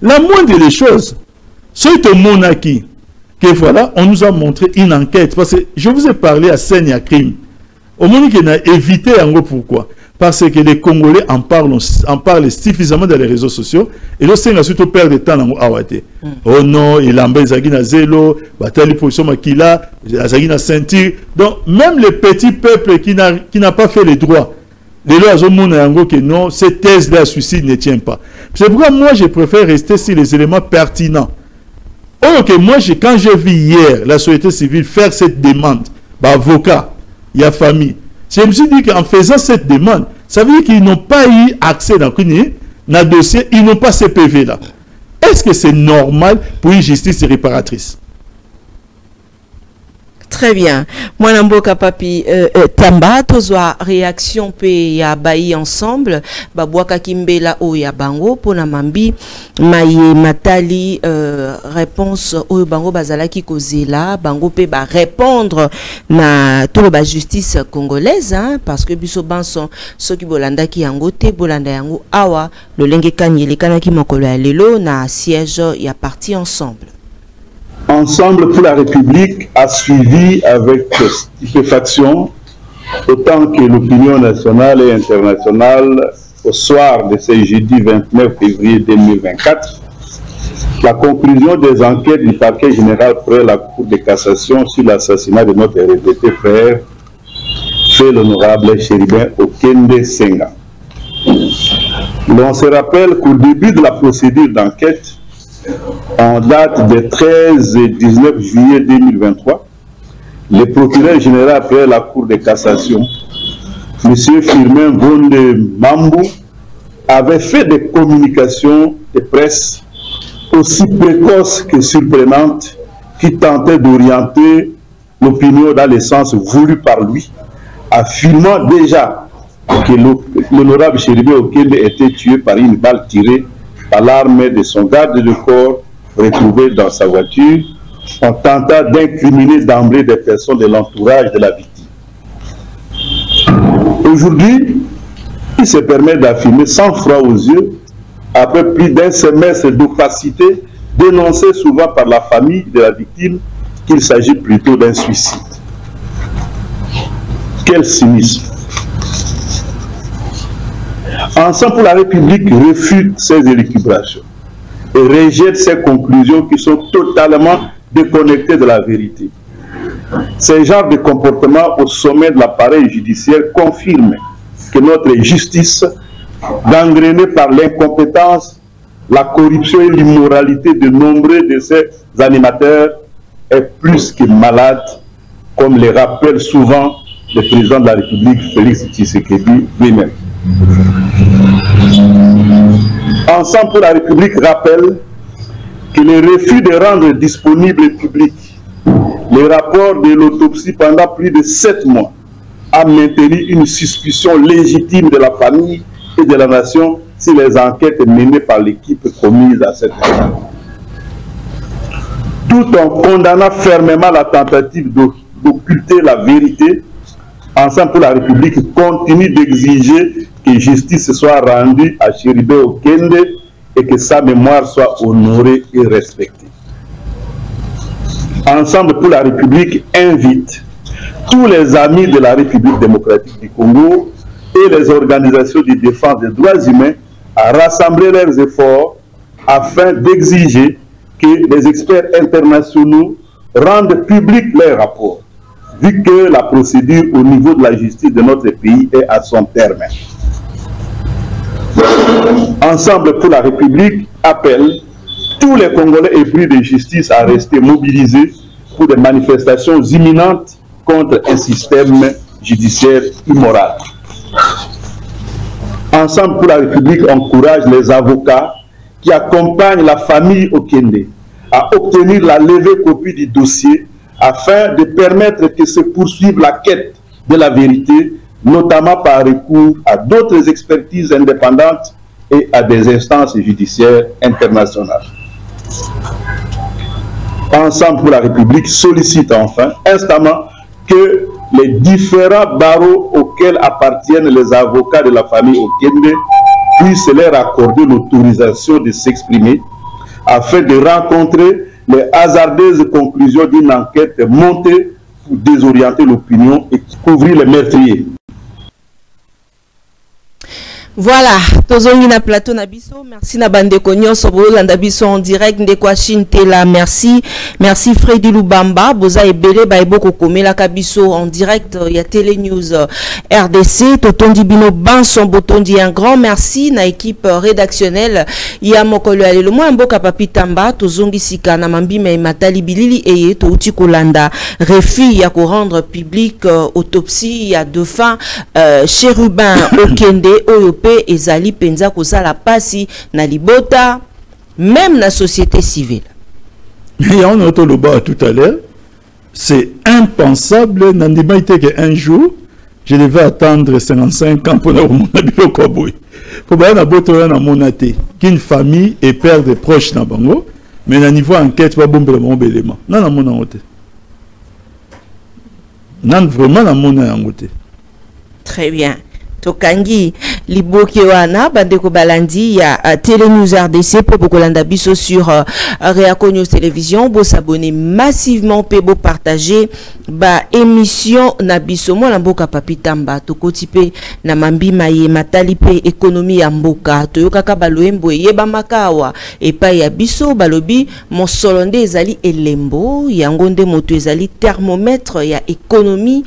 La moindre des choses, c'est au monarchie que voilà, on nous a montré une enquête. Parce que je vous ai parlé à Seigneur Crime. Au moment qu'on a évité, en gros, pourquoi? Parce que les Congolais en parlent suffisamment dans les réseaux sociaux. Et là, c'est surtout perdre de temps dans Awate. Oh non, il a un zélo, bataille position makila, il a ceinture. Donc, même le petit peuple qui n'a pas fait les droits, les lois ont que non, cette thèse de suicide ne tient pas. C'est pourquoi moi, je préfère rester sur les éléments pertinents. Oh, ok, moi, quand j'ai vu hier la société civile faire cette demande, avocat, il y a famille. Je me suis dit qu'en faisant cette demande, ça veut dire qu'ils n'ont pas eu accès dans le dossier, ils n'ont pas ces PV là. Est-ce que c'est normal pour une justice réparatrice? Très bien. Moi, Namboka Papi Tamba, tozwa réaction pe ya bayi ensemble. Babwaka Kimbela o ya bango pona mambi maye matali réponse o bango bazalaki kozela bango pe ba répondre na tout ba justice congolaise hein, parce que biso banson soki bolanda ki yango te bolanda yango awa le lenge kanyele kanaki mokolo ya lelo na siège ya parti ensemble. Ensemble pour la République a suivi avec stupéfaction autant que l'opinion nationale et internationale au soir de ce jeudi 29 février 2024 la conclusion des enquêtes du parquet général près la Cour de cassation sur l'assassinat de notre répété frère, fait l'honorable Chérubin Okende Senga. L'on se rappelle qu'au début de la procédure d'enquête, en date du 13 et 19 juillet 2023, le procureur général près la Cour de cassation, M. Firmin Vonde Mambou, avait fait des communications de presse aussi précoces que surprenantes qui tentaient d'orienter l'opinion dans le sens voulu par lui, affirmant déjà que l'honorable Chéribé Okende était tué par une balle tirée par l'arme de son garde de corps retrouvé dans sa voiture. On tenta d'incriminer d'emblée des personnes de l'entourage de la victime. Aujourd'hui, il se permet d'affirmer sans froid aux yeux, après plus d'un semestre d'opacité, dénoncé souvent par la famille de la victime, qu'il s'agit plutôt d'un suicide. Quel cynisme! Ensemble pour la République réfute ces élucubrations et rejette ces conclusions qui sont totalement déconnectées de la vérité. Ces genres de comportements au sommet de l'appareil judiciaire confirment que notre justice, gangrénée par l'incompétence, la corruption et l'immoralité de nombreux de ses animateurs, est plus que malade, comme le rappelle souvent le président de la République, Félix Tshisekedi lui-même. Ensemble pour la République rappelle que le refus de rendre disponible et public les rapports de l'autopsie pendant plus de 7 mois a maintenu une suspicion légitime de la famille et de la nation sur les enquêtes menées par l'équipe commise à cette époque. Tout en condamnant fermement la tentative d'occulter la vérité, Ensemble pour la République continue d'exiger que justice soit rendue à Chéribé Okende et que sa mémoire soit honorée et respectée. Ensemble pour la République invite tous les amis de la République démocratique du Congo et les organisations de défense des droits humains à rassembler leurs efforts afin d'exiger que les experts internationaux rendent publics leurs rapports, vu que la procédure au niveau de la justice de notre pays est à son terme. Ensemble pour la République appelle tous les Congolais épris de justice à rester mobilisés pour des manifestations imminentes contre un système judiciaire immoral. Ensemble pour la République encourage les avocats qui accompagnent la famille Okende à obtenir la levée copie du dossier afin de permettre que se poursuive la quête de la vérité, notamment par recours à d'autres expertises indépendantes et à des instances judiciaires internationales. Ensemble pour la République sollicite enfin instamment que les différents barreaux auxquels appartiennent les avocats de la famille Okende puissent leur accorder l'autorisation de s'exprimer afin de rencontrer les hasardeuses conclusions d'une enquête montée pour désorienter l'opinion et couvrir les meurtriers. Voilà, tozongi na plateau na biso, merci na bande konyo sobo landa biso en direct de kwa Chintela, merci Freddy Lubamba, boza ebele ba eboko komela kabiso en direct ya Télé News RDC, totondi bino banson botondi un grand merci na équipe rédactionnelle ya mokolo ya lelo mwa mboka papi tamba tozongi sika na mambima matali bilili eye to uti kolanda refi ya ko rendre public autopsie ya dauphin Chérubin Okende Oyope ezali penza kozala pasi na libota même na société civile. Mais on a entendu tout à l'heure, c'est impensable qu'un jour je devais attendre 55 ans pour avoir mon habilo koboy. Pour bien abotoya na monaté qu'une famille et père de proches na bango, mais na niveau enquête va bomber mon bélément. Non na mona ngote. Non vraiment na mona ngote. Très bien. Tokangi liboki wana bandeko balandi ya Télé News RDC pour bokolanda biso sur Réaco News Télévision, bo s'abonner massivement pe bo partager ba émission na biso mo na mboka papi tamba to kotipe na mambi maye matali pe économie ya mboka to yokaka baloembo yeba makawa epa ya biso balobi mon solonde ezali elembo yango nde moto ezali thermomètre ya économie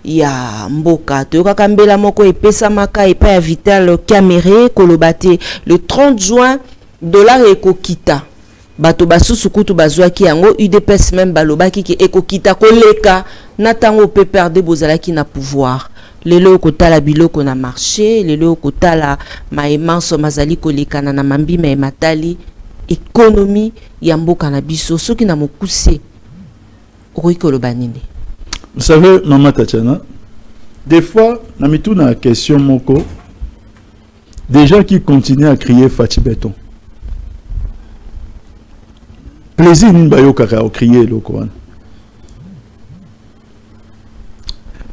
ya mboka to yokaka mbela moko Samaka et pas Vital Caméré Kolobate le 30 juin dollar ekokita bato basusu kutu bazwaki yango UDPS même balobaki ki ekokita koleka natango pe perdre bozalaki na pouvoir lelo kotala biloko na marché lelo kotala maemanso mazali koleka na mambi me matali économie ya mboka na biso soki na mokuse okoki koloba nini. Vous savez Maman Tatiana, des fois, on a une question, Moko, des gens qui continuent à crier Fachi Béton. Plaisir, nous avons crié le Coran.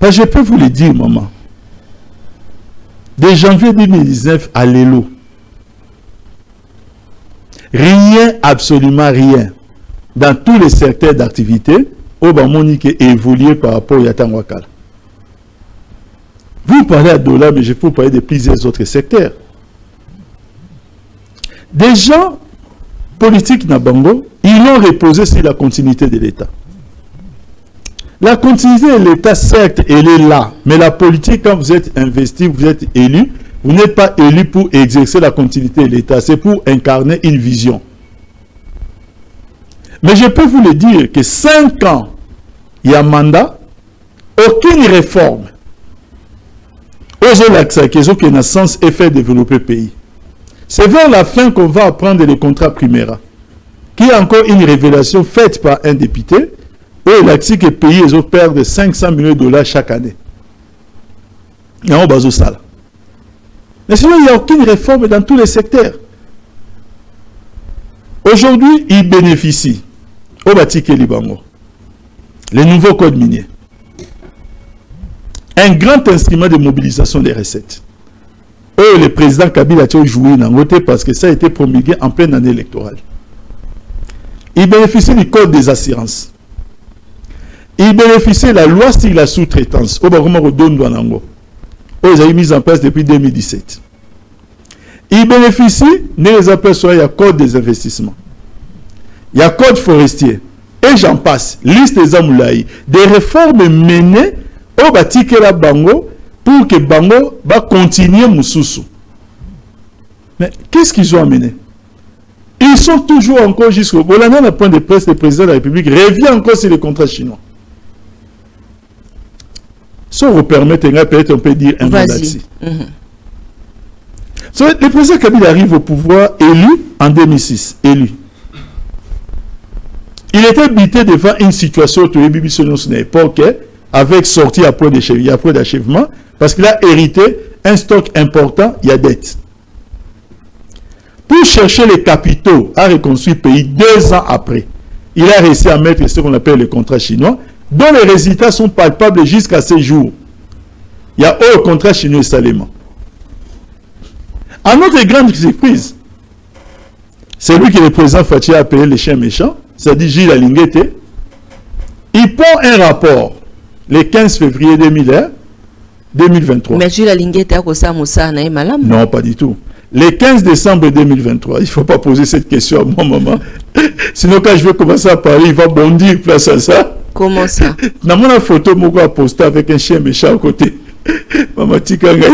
Parce que je peux vous le dire, maman. De janvier 2019 à l'élo, rien, absolument rien, dans tous les secteurs d'activité, Obamonique est évolué par rapport à Yatan Wakala. Vous parlez à dollar, mais je peux vous parler de plusieurs autres secteurs. Des gens politiques Nabango, ils l'ont reposé sur la continuité de l'État. La continuité de l'État, certes, elle est là. Mais la politique, quand vous êtes investi, vous êtes élu, vous n'êtes pas élu pour exercer la continuité de l'État. C'est pour incarner une vision. Mais je peux vous le dire que 5 ans, il y a mandat, aucune réforme. Osez l'accès, qui est dans sens et fait développer le pays. C'est vers la fin qu'on va apprendre les contrats primaires, qui est encore une révélation faite par un député, où il a dit que le pays perd de 500 millions de dollars chaque année. Il y a un bateau sale. Mais sinon, il n'y a aucune réforme dans tous les secteurs. Aujourd'hui, ils bénéficient au Batik et Libango. Les nouveaux codes miniers. Un grand instrument de mobilisation des recettes. Eux, le président Kabila a joué dans le parce que ça a été promulgué en pleine année électorale. Ils bénéficient du code des assurances. Ils bénéficient de la loi sur la sous-traitance. Ils ont mis en place depuis 2017. Ils bénéficient du code des investissements. Il y a code forestier. Et j'en passe. Liste des amoulaïs. Des réformes menées au Batikela Bango pour que Bango va continuer Moussoussou. Mais qu'est-ce qu'ils ont amené? Ils sont toujours encore jusqu'au bout. Là, dans le point de presse, le président de la République revient encore sur les contrats chinois. Si vous permettez, peut-être on peut dire un mot là-dessus. Le président Kabila arrive au pouvoir élu en 2006. Élu. Il était habité devant une situation où il y a une époque avec sortie à point d'achèvement parce qu'il a hérité un stock important, il y a dette. Pour chercher les capitaux à reconstruire le pays 2 ans après, il a réussi à mettre ce qu'on appelle le contrat chinois, dont les résultats sont palpables jusqu'à ces jours. Il y a le contrat chinois seulement. À notre grande surprise, c'est lui que le président Fachi a appelé les chiens méchants, c'est-à-dire Gilles Alinguete. Il prend un rapport le 15 février 2023. Mais Gilles Alinguete a quoi ça, Moussa, non, pas du tout. Le 15 décembre 2023, il ne faut pas poser cette question à moi, maman. Sinon, quand je vais commencer à parler, il va bondir place à ça. Comment ça? Dans mon photo, je vais poster avec un chien méchant à côté. Maman, tu as la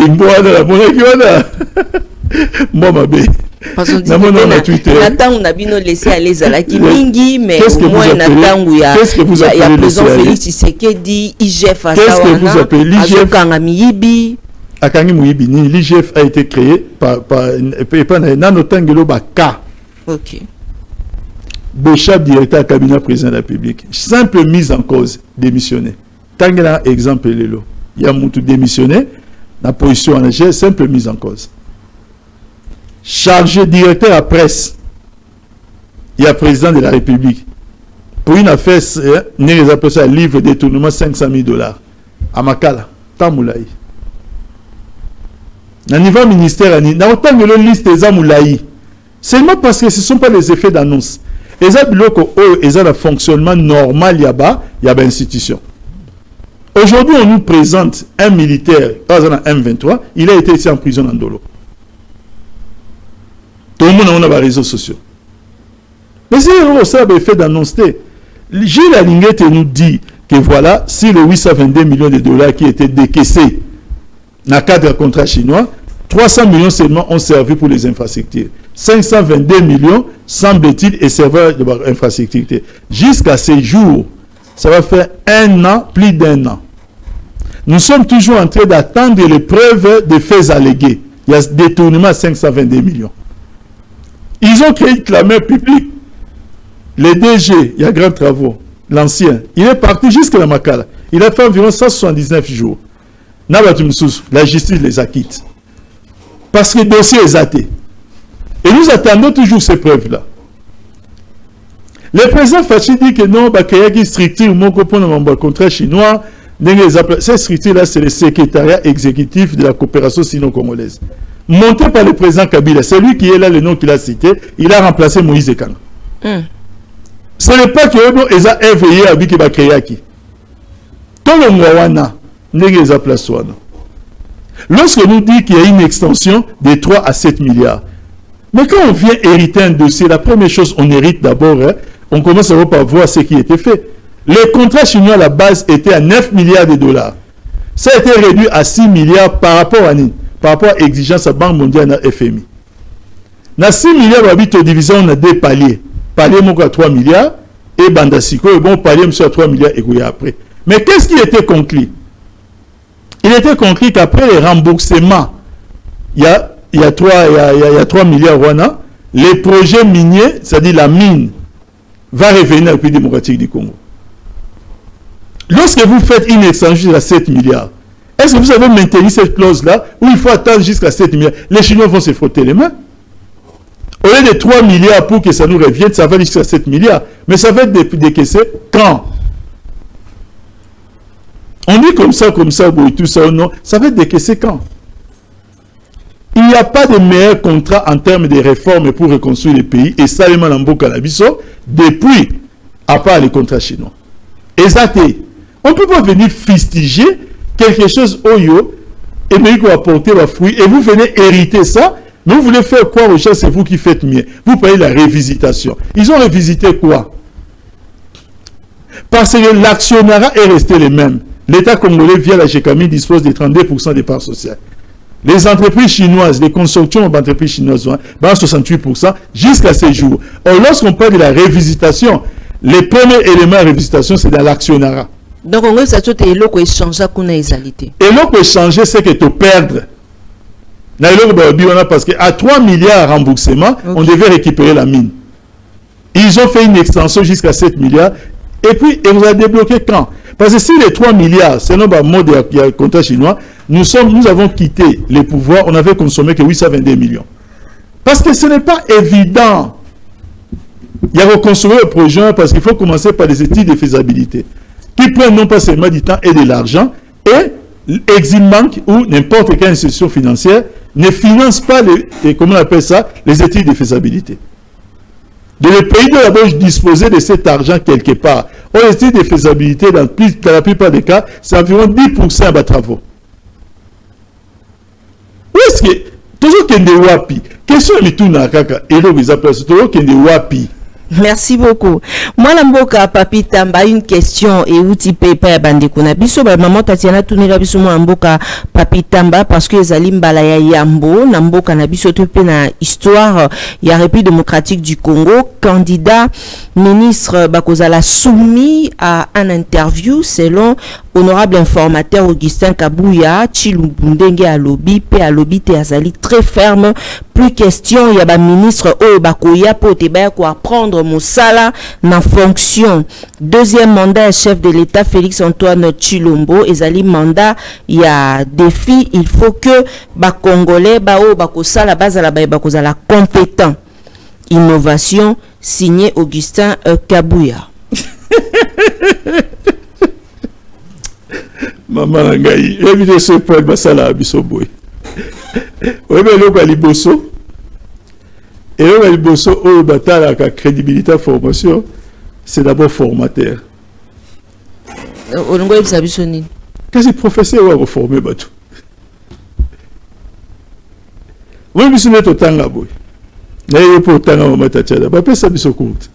moi, bé. Parce qu'on dit que on a bien laissé aller à la Kimingi, mais au moins il y a président Félix Tshisekedi, IGF à Sawana, Azokangamiyibi. L'IGF a été créé par Nanotangelo Baka. Ok. Bochab, directeur cabinet président de la République. Simple mise en cause, démissionné. Tangela, exemple, Lelo. Il y a Moutou démissionné, la position en AG, simple mise en cause. Chargé directeur à presse, il y a président de la République. Pour une affaire, nous appelons ça livre détournement $500,000. À Makala, Tamoulaï. Au niveau ministère, il y a autant de liste des Amoulaï. Seulement parce que ce ne sont pas les effets d'annonce. Et ça, ils ont un fonctionnement normal, il y a une institution. Aujourd'hui, on nous présente un militaire, par exemple un M23, il a été ici en prison en Dolo. Tout le monde a des réseaux sociaux. Mais si ça avait fait d'annoncer, Gilles Alinguete nous dit que voilà, si le 822 millions de dollars qui étaient décaissés dans le cadre du contrat chinois, 300 millions seulement ont servi pour les infrastructures. 522 millions, semble-t-il, et serveur de l'infrastructure. Jusqu'à ces jours, ça va faire 1 an, plus d'1 an. Nous sommes toujours en train d'attendre les preuves des faits allégués. Il y a ce détournement à 522 millions. Ils ont créé une clameur publique. Le DG, il y a grands travaux. L'ancien, il est parti jusqu'à la Makala. Il a fait environ 179 jours. la justice les acquitte. Parce que le dossier est athée. Et nous attendons toujours ces preuves-là. Le président Fachi dit que non, il y a une structure, mon contrat chinois, cette structure-là, c'est le secrétariat exécutif de la coopération sino-congolaise. Monté par le président Kabila, c'est lui qui est là, le nom qu'il a cité, il a remplacé Moïse Ekanga. Ce n'est pas que les a éveillé à Biki Bakayaki. Tout le Mwawana, n'est pas place. Lorsque nous dit qu'il y a une extension de 3 à 7 milliards, mais quand on vient hériter un dossier, la première chose, on hérite d'abord, on commence à voir ce qui était fait. Le contrat chinois à la base était à 9 milliards de dollars. Ça a été réduit à 6 milliards par rapport à l'exigence de la Banque mondiale et FMI. Dans 6 milliards, on a deux paliers. Palier à 3 milliards et Bandasiko, et bon, palier à 3 milliards et après. Mais qu'est-ce qui était conclu? Il était conclu qu'après les remboursements, il y a 3 milliards wana, les projets miniers, c'est-à-dire la mine, va revenir au pays démocratique du Congo. Lorsque vous faites une extension à 7 milliards, est-ce que vous avez maintenu cette clause-là où il faut attendre jusqu'à 7 milliards? Les Chinois vont se frotter les mains. Au lieu de 3 milliards pour que ça nous revienne, ça va jusqu'à 7 milliards. Mais ça va être décaissé quand? On dit comme ça, tout ça, non. Ça va être décaissé quand? Il n'y a pas de meilleur contrat en termes de réformes pour reconstruire le pays, et ça, depuis, à part les contrats chinois. Exactement. On ne peut pas venir fustiger quelque chose au yo, et mais il faut apporter la fruit, et vous venez hériter ça, mais vous voulez faire quoi aux gens? C'est vous qui faites mieux. Vous payez la révisitation. Ils ont révisité quoi? Parce que l'actionnariat est resté le même. L'État congolais, via la GECAMI, dispose de 32% des parts sociales. Les entreprises chinoises, les constructions d'entreprises chinoises, 68% jusqu'à ces jours. Or, lorsqu'on parle de la révisitation, les premiers éléments de révisitation, c'est dans l'actionnariat. Donc, on ça tout est l'eau qui change à égalité. Et l'eau qui change, c'est que tu perdre. Parce qu'à 3 milliards de remboursement, on devait récupérer la mine. Ils ont fait une extension jusqu'à 7 milliards. Et puis, on a débloqué quand? Parce que si les 3 milliards, selon le mode de contrat chinois, nous avons quitté les pouvoirs, on avait consommé que 822 millions. Parce que ce n'est pas évident. Il y a reconstruire le projet parce qu'il faut commencer par des études de faisabilité qui prennent non pas seulement du temps et de l'argent, et Exim Bank ou n'importe quelle institution financière ne finance pas comment on appelle ça, les études de faisabilité. De le pays de la Bourse disposer de cet argent quelque part. Les études de faisabilité, dans la plupart des cas, c'est environ 10% de travaux. Où est-ce que toujours qu'il y a des wapi? Question de tout na kaka et donc ils appellent toujours qu'il y a des wapi. Merci beaucoup. Moi, Namboka, Papi Tamba, une question et où tu peux pas bandekuna. Biso, maman Tatiana, tourner la biso, Namboka, Papi Tamba, parce que Zalim Balaya Yambo, Namboka, Nabiso, na histoire, il y a République démocratique du Congo, candidat ministre Bakozala soumis à un interview selon honorable informateur Augustin Kabouya, Chilumbundenge Alobi, P Alobi, Azali très ferme. Plus question, il y a un ministre Bakoya pour apprendre Moussala na fonction. Deuxième mandat, chef de l'État Félix Antoine Chilombo, Ezali mandat, il y a défi, il faut que Congolais, Bakosala, Bazala, Bakozala compétent. Innovation, signé Augustin Kabouya. Maman Ngaï, évitez ce point, Basala Abisoboy. Oui, mais l'eau Baliboso. Et l'eau Baliboso, au bataille la crédibilité formation, c'est d'abord formateur. Qu'est-ce que le professeur va reformer Batou? Oui, mais c'est notre temps là-bas. Il n'y pas autant de matachada. Après ça, c'est compte.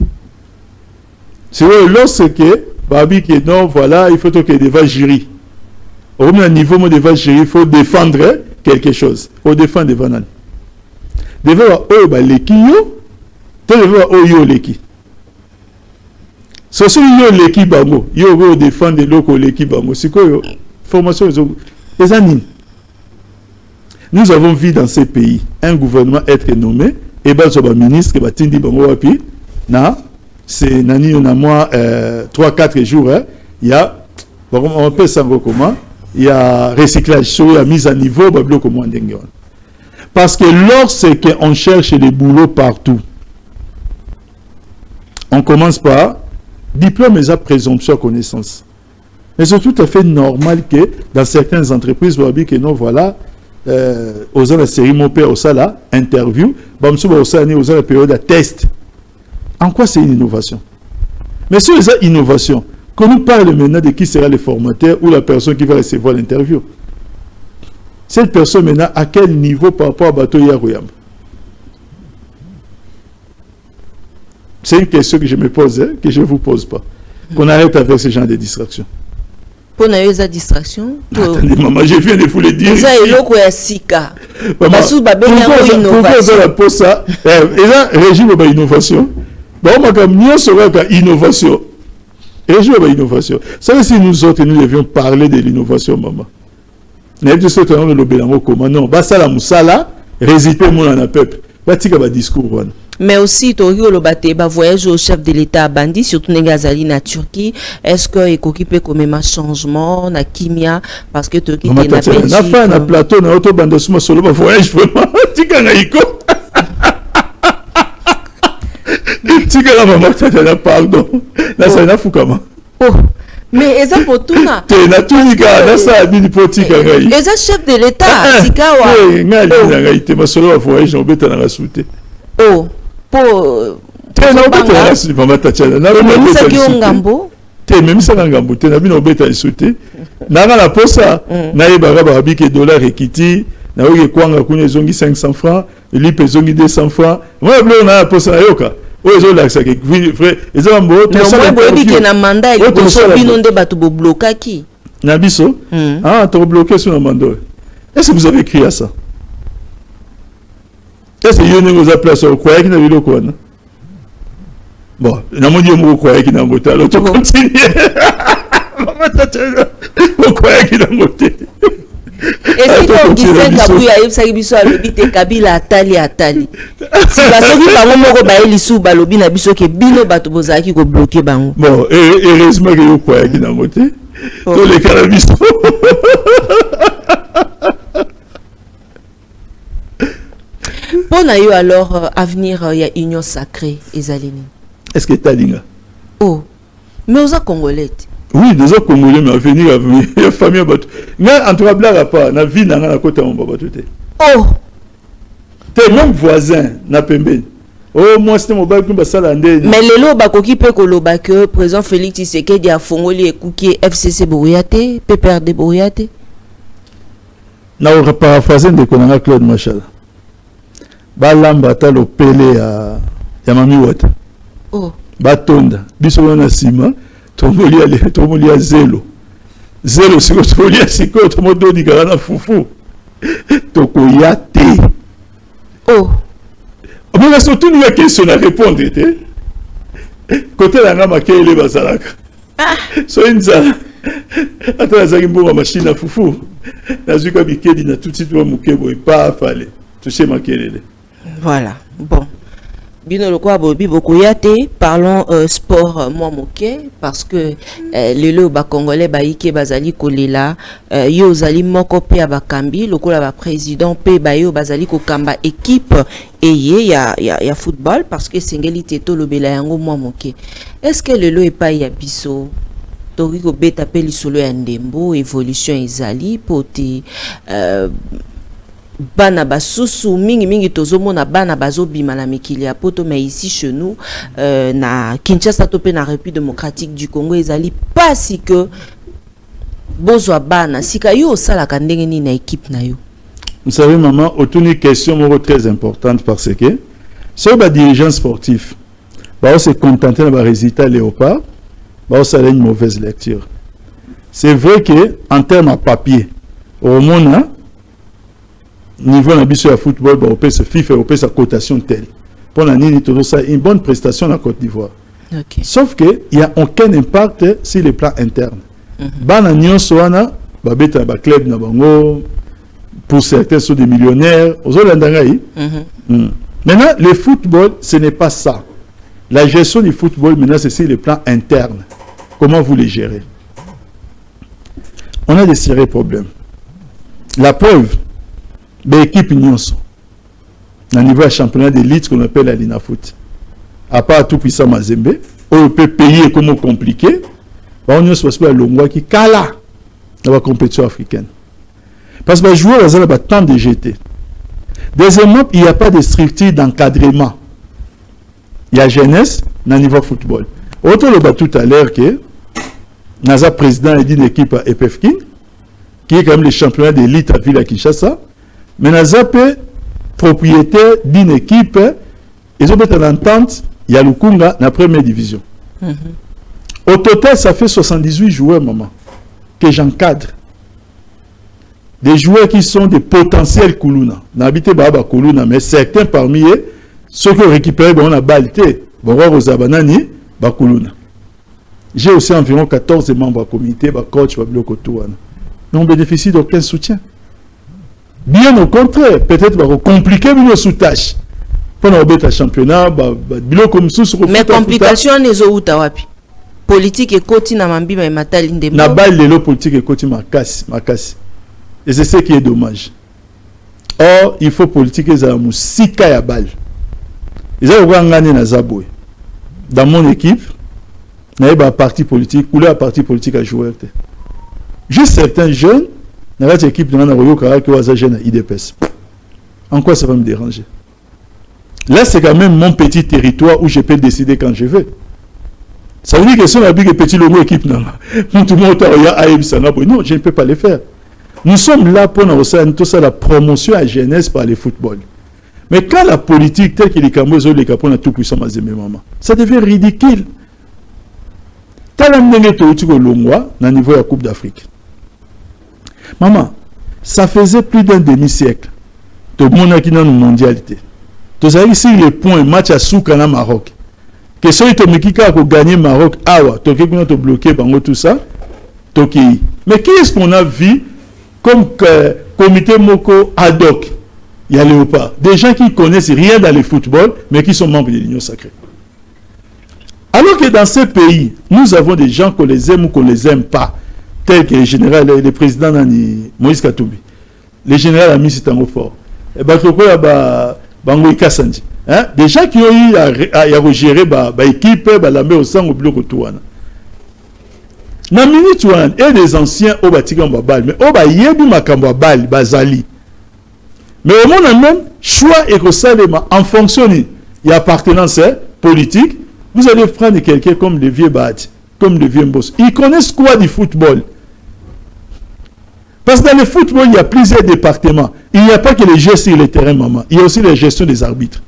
C'est lorsque Babi qui est non, voilà, il faut que devant jury. Au niveau de devant jury, il faut défendre quelque chose. Il faut défendre devant nan. Devant l'équipe, tu devant l'équipe. C'est celui qui l'équipe bango. Il faut défendre l'équipe bango. C'est quoi formation les animes. Nous avons vu dans ces pays un gouvernement être nommé et un ministre qui va tindi bango wapi na c'est nani on a moi 3-4 jours il y a on appelle ça comment il y a recyclage, il y a mise à niveau, parce que lorsqu'on cherche des boulots partout, on commence par diplôme et présomption à connaissance. Mais c'est tout à fait normal que dans certaines entreprises, vous avez que non, voilà, aux la série mon père au sala, interview, aux la période de test. En quoi c'est une innovation? Mais sur les innovations, qu'on nous parle maintenant de qui sera le formateur ou la personne qui va recevoir l'interview. Cette personne maintenant, à quel niveau par rapport à Bato Yarouyam? C'est une question que je me pose, hein, que je ne vous pose pas. Qu'on arrête avec ce genre de distractions. Pour nous, il y a distraction. Attendez, maman, je viens de vous le dire. Ça est l'eau à Sika. Pourquoi vous avez ça? Et là, régime de l'innovation. Bon, on sera innovation. Régime de l'innovation. Ça, si nous autres, nous devions parler de l'innovation, maman. Nous devons le comment non. Ça, la moussala, résister mon peuple. Batika ba discours. Mais aussi, Tori Olobate, voyage au chef de l'État à Bandi, surtout Negazali na Turquie. Est-ce qu'il peut comme un changement, na Kimia, parce que Turquie est na Belgique. Na fin, na plateau, na auto bande suma solo ba voyage vraiment. Tika na iko. Tika la maman tata pardon. Na sa na fukama. Oh. Mais eza pour tout na. Te na tunika na sa bini potika ngai. Eza chef de l'État, Sikawa. Eh, ngai na ngai te masolo ba voyage na obeta na rasute. Oh. Même ça ngambo te na bino obeta isute na la posa na yebaka ba biki dollar ekiti na oye kwanga kunya zongi 500 francs lipe zongi 200 francs moi blo na posa na yoka oyo zo laksa ke frère eza mbo to ça bo biki na mandat il faut bino nde batu bo blokaki na biso ah to bloquer sur le mandat. Est-ce que vous avez écrit à ça? Est-ce que vous avez place au quoi qui n'a vu le quoi? Bon, n'a pas dit au quoi qui n'a pas voté, alors tu continues. Au quoi qui n'a pas voté. Et si on disait Kabouya, il s'agit de l'obité Kabila Atali Atali. Si parce que par moment on va aller sous balobi na biso que bino bato bozaki ko bloquer bango. Bon, heureusement que au quoi qui n'a voté. Tous les cannabis. Pour nous alors avenir il y a union sacrée Ezalini. Est-ce que Talinga? Oh, mais aux Congolais. Oui, nous sommes Congolais, mais avenir il y a famille bateau. Mais en tout cas blague pas, na vie na na côté on bateau te. Oh. Tes même voisins na pembe. Oh moi c'était mon bac ba sala ndé. Mais lelo bakoki pe koloba que président Félix Tshisekedi a fongoli ekuki FCC Bouriate, PPRD Bouriate. Na paraphrasé de Konanga Claude Machal. Balamba ta lo pele ya mami wata. Oh. Batonda biso na sima tomoli ya zelo siko tomoli ya siko tomodo di garana fufu tokoya te. Oh. Mais la surtout une question à répondre te côté la ngama kele bazalaka so inza ata azaki mbongo machine à fufu nazuka bikedi na tout de suite wa mukebo et pas fallait toucher makelele. Voilà, bon. Bino lokwa bobi bokoyate, parlons sport moi moké parce que les loba congolais baïke bazali kolela yo zali moko pe abakambi lokola ba président pe bayo bazali ko kamba équipe eye ya football parce que sengeli teto lobela yango moi moké. Est-ce que le lo est pas ya biso tori ko beta pe lisolo ya ndembo évolution ezali pote bana basusu mingi tozomona bana bazobima na mikili ya poto mais ici chez nous na Kinshasa to pe na République démocratique du Congo ezali pas si que bozwa bana sika yo sala ka ndenge ni na équipe na yo. Vous savez maman, autour d'une question très importante parce que sur les dirigeants sportifs on se contenter de résultat léopard on a une mauvaise lecture. C'est vrai que en termes de papier au monde niveau de la football, on peut se FIFA, on peut sa cotation telle. Pour la Nini, tout ça, une bonne prestation en Côte d'Ivoire. Okay. Sauf qu'il n'y a aucun impact sur les plans internes. Bana Nyon Soana, Babeta Bakleb Nabango, pour certains sont des millionnaires. Maintenant, le football, ce n'est pas ça. La gestion du football, maintenant, c'est sur les plans internes. Comment vous les gérez? on a des sérieux problèmes. La preuve, l'équipe Nyonso, au niveau du championnat d'élite qu'on appelle la Lina Foot, à part tout puissant Mazembe, on peut payer comme compliqué, on a soit le Longwa qui cala dans la compétition africaine. Parce que les joueurs ont tant de GT. Deuxièmement, il n'y a pas de structure d'encadrement. Il y a jeunesse dans le niveau football. Autant le tout à l'heure que Naza président d'une équipe à EPFK, qui est quand même le championnat d'élite à Ville à Kinshasa, mais Naza peut propriétaire d'une équipe, ils ont fait l'entente, il y a Lukunga dans la première division. Au total, ça fait 78 joueurs, maman, que j'encadre. Des joueurs qui sont des potentiels Koulouna. N'habitez pas à Koulouna, mais certains parmi eux, ceux qui ont récupéré, on a balté, bon, Rosabanani, Koulouna. J'ai aussi environ 14 membres à comité, coach, bloc autour. Mais on bénéficie d'aucun soutien. Bien au contraire, peut-être va compliquer nos sous-tâches. Pendant le championnat, mais complications les autres wapi. Politique et côté na mambi mais matali ndembo. Na balle les politique et côté makasi. Et c'est ce qui est dommage. Or, il faut politique et za musika ya balle. Ils ont gagné na Zaboué. Dans mon équipe, il y a un parti politique, ou là, un parti politique à jouer. Juste certains jeunes, dans notre équipe, dans la jeune IDPS. En quoi ça va me déranger? Là, c'est quand même mon petit territoire où je peux décider quand je veux. Ça veut dire que si on a une petite logo équipe, non, je ne peux pas le faire. Nous sommes là pour nous tout ça, la promotion à la jeunesse par le football. Mais quand la politique, telle qu'il est comme les capons à tout puissant, ça devient ridicule. T'as l'amené au Longwa dans le niveau de la Coupe d'Afrique. Maman, ça faisait plus d'un demi-siècle. Tout le monde qui est dans la mondialité. Tu sais ici les points, match à Soukana Maroc. Que ceux qui ont gagné Maroc, awa, tu as bloqué par tout ça. Mais qui est-ce qu'on a vu comme comité Moko ad hoc? Il y a Léopard. Des gens qui connaissent rien dans le football, mais qui sont membres de l'Union sacrée. Alors que dans ces pays, nous avons des gens qu'on les aime ou qu'on ne les aime pas, tels que le général, le président Moïse Katumbi, le général Ami Sitango-Fort, Bangoï Kassandi. Des gens qui ont eu à gérer l'équipe, la mer au sang, au bloc autour. Na minute et des anciens au bâtiment babal, mais au bas yebi makambo babal, bazali. Mais au monde même, choix et en fonction de l'appartenance politique, vous allez prendre quelqu'un comme le vieux Bad, comme le vieux Boss. Ils connaissent quoi du football? Parce que dans le football, il y a plusieurs départements. Il n'y a pas que les jeux sur le terrain, maman. Il y a aussi la gestion des arbitres.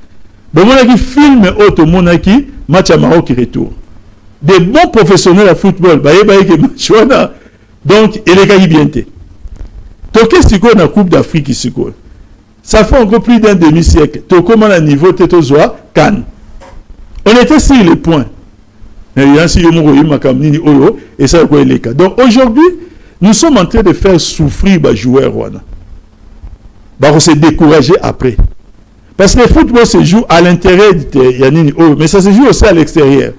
Donc, on a qui filme autre monde qui match à Maroc qui retourne. Des bons professionnels à football, donc, il est qui bien été. Donc, qu'est-ce que la Coupe d'Afrique ici? Ça fait encore plus d'un demi-siècle. Donc, comment à niveau Tétozoa, Cannes. On était sur les points. Et ça, c'est le cas. Donc, aujourd'hui, nous sommes en train de faire souffrir les joueurs. On s'est découragé après. Parce que le football se joue à l'intérieur, mais ça se joue aussi à l'extérieur.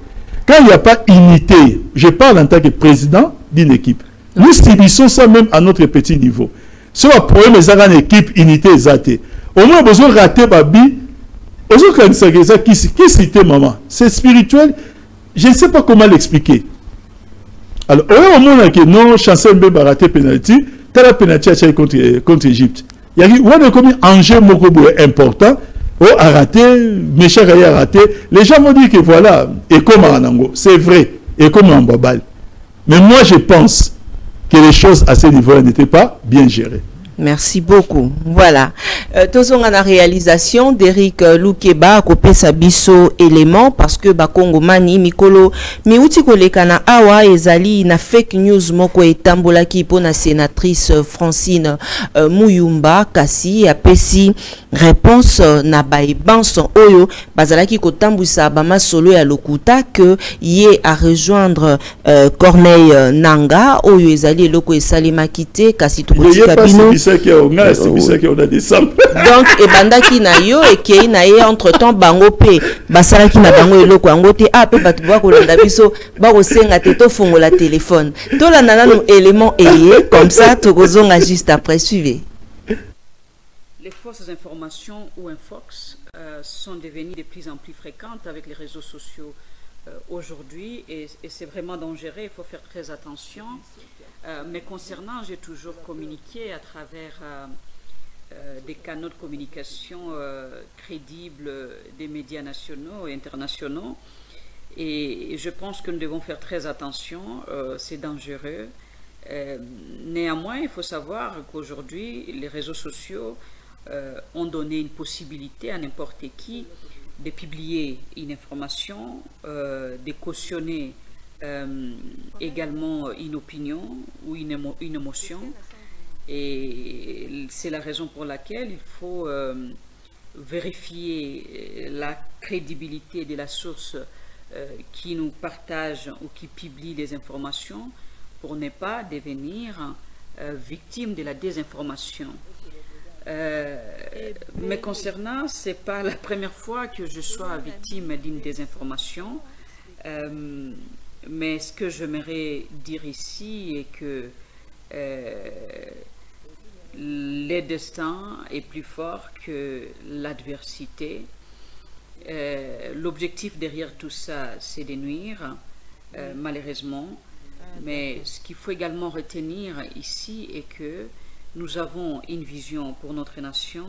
Quand il n'y a pas unité, je parle en tant que président d'une équipe. Nous subissons ça même à notre petit niveau. Si on a problème, les une équipe, unité, exatée. Au moins, besoin de rater Babi. Qui cite maman? C'est spirituel. Je ne sais pas comment l'expliquer. Alors, au moment que non, chancel Mbemba raté penalty, tu as la penalty contre l'Égypte. Il y a un enjeu important. Oh, a raté, Méchak a raté. Les gens vont dire que voilà, et comme Anango, c'est vrai, et comme en Babal. Mais moi, je pense que les choses à ce niveau n'étaient pas bien gérées. Merci beaucoup. Voilà. Tous on a la réalisation d'Eric Loukeba à Kopé Sabiso élément parce que Bakongo Mani Mikolo Miuti Kolekana Awa Ezali na fake news moko etambola ki pona sénatrice Francine Mouyumba Kasi apesi réponse na banson oyo bazalaki kotambwisa bama solo ya lokuta que yé à rejoindre Corneille Nanga oyo ezali eloko esalemaki te kasi tukotika bino donc ebandaki na yo ekei na ye entre temps bango pe basalaki na bango eloko yango te pe bato bakolanda biso bakosenga te tofungola téléphone tolanda nanu élément eye comme ça tokozonga juste après. Suivez. Les fausses informations ou infox sont devenues de plus en plus fréquentes avec les réseaux sociaux aujourd'hui et c'est vraiment dangereux, il faut faire très attention. Mais concernant, j'ai toujours communiqué à travers des canaux de communication crédibles des médias nationaux et internationaux et je pense que nous devons faire très attention, c'est dangereux. Néanmoins, il faut savoir qu'aujourd'hui, les réseaux sociaux ont donné une possibilité à n'importe qui de publier une information, de cautionner également une opinion ou une émotion. Et c'est la raison pour laquelle il faut vérifier la crédibilité de la source qui nous partage ou qui publie les informations pour ne pas devenir victime de la désinformation. Mais concernant, ce n'est pas la première fois que je sois victime d'une désinformation. Mais ce que j'aimerais dire ici est que le destin est plus fort que l'adversité. L'objectif derrière tout ça, c'est de nuire, malheureusement. Mais ce qu'il faut également retenir ici est que nous avons une vision pour notre nation,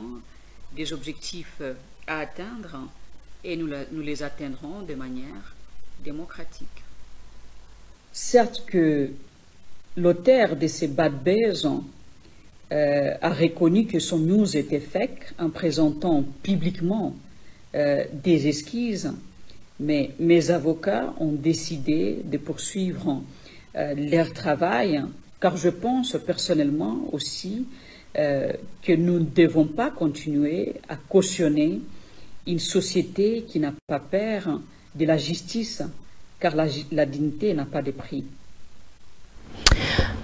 des objectifs à atteindre et nous les atteindrons de manière démocratique. Certes que l'auteur de ces bad buzz a reconnu que son news était fake en présentant publiquement des esquisses, mais mes avocats ont décidé de poursuivre leur travail, car je pense personnellement aussi que nous ne devons pas continuer à cautionner une société qui n'a pas peur de la justice, car la dignité n'a pas de prix.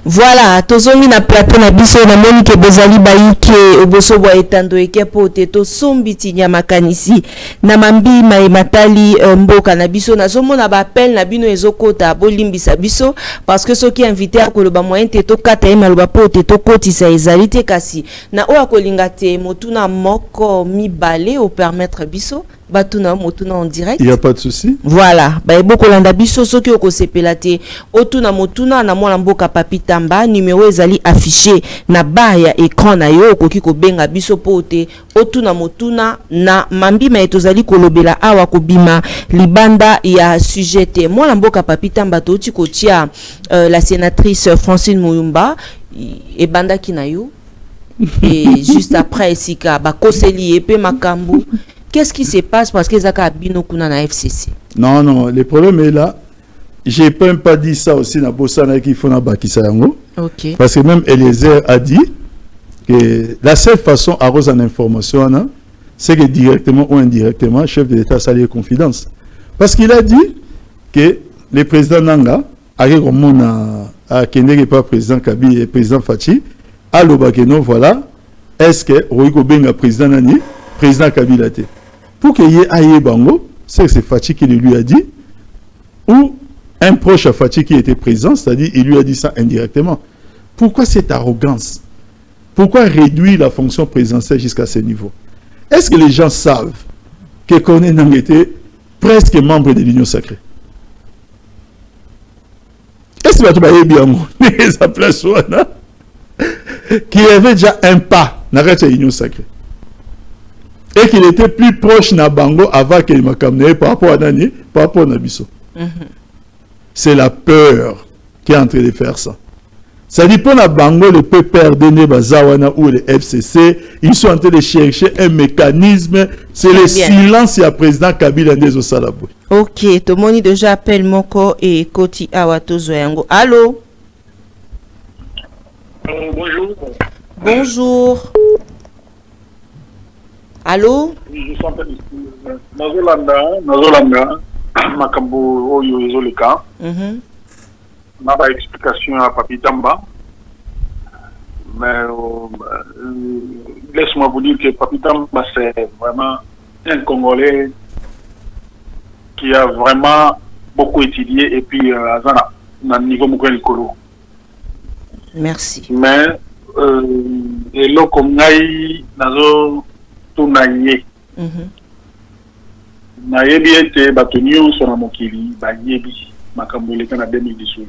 Voilà, tozongi na plateau na biso na moni ke bozali baike oboso bwa etando ekepo teto sombiti nyama kanisi na mambi mai matali mboka na biso na zomona ba appel na bino ezokota bolimbisa biso parce que soki invité a koloba moyen teto kata e maloba po teto kotisa ezali te kasi na o akolinga te motuna moko mibale au permettre biso batuna motuna en direct. Il y a pas de souci. Voilà, ba eboko landa biso soki okosepela te otuna motuna na mwana mboka papita Tamba, numéro ezali affiché na bas ya écran na yo koki ko benga biso pote otuna motuna na mambi ma etozali kolobela awa kobima libanda ya sujet mwana mboka papita Tamba toti kotia la sénatrice Francine Mouyumba et banda kinayo et juste après sika ba koseli epe makambu. Qu'est-ce qui se passe parce que zaka bino kuna na FCC? Non non, le problème est là. J'ai même pas dit ça aussi dans Bossana qu'il faut na bakisa yango. OK. Parce que même Eliezer a dit que la seule façon à rose en information c'est que directement ou indirectement le chef de l'État s'allie confidence. Parce qu'il a dit que le président Nanga a Kendeke pas président Kabi et président Fachi à l'Obakeno voilà est-ce que Roiko Benga président Nani président Kabila te. Pour qu'il y ait aïe bango, c'est Fachi qui lui a dit ou un proche à Fachi qui était présent, c'est-à-dire il lui a dit ça indirectement. Pourquoi cette arrogance? Pourquoi réduire la fonction présidentielle jusqu'à ce niveau? Est-ce que les gens savent que Corneille Nanga était presque membre de l'Union sacrée? Est-ce que tu as bien qu'il avait déjà un pas dans l'Union sacrée et qu'il était plus proche de Bango avant qu'il m'a camené par rapport à Nani, par rapport à Nabiso. C'est la peur qui est en train de faire ça. Ça dit pour la Bango, le peu perdre Bazawana ou le FCC, ils sont en train de chercher un mécanisme. C'est le silence à président Kabila des Osalabou. Ok, tout le monde déjà appelle Moko et Koti Awato Zoyango. Allô? Bonjour. Bonjour. Allô? Oui, je suis en train de Nazolanda, Makambo, Oyo, Ezoleka. Ma explication à Papi Tamba. Mais laisse-moi vous dire que Papi Tamba, c'est vraiment un Congolais qui a vraiment beaucoup étudié et puis à un niveau Moukonikolo. Merci. Mais et là, comme Nazo Tunaye. Nayebi ete batunion sur la mokili, bayebi, makambole en 2018.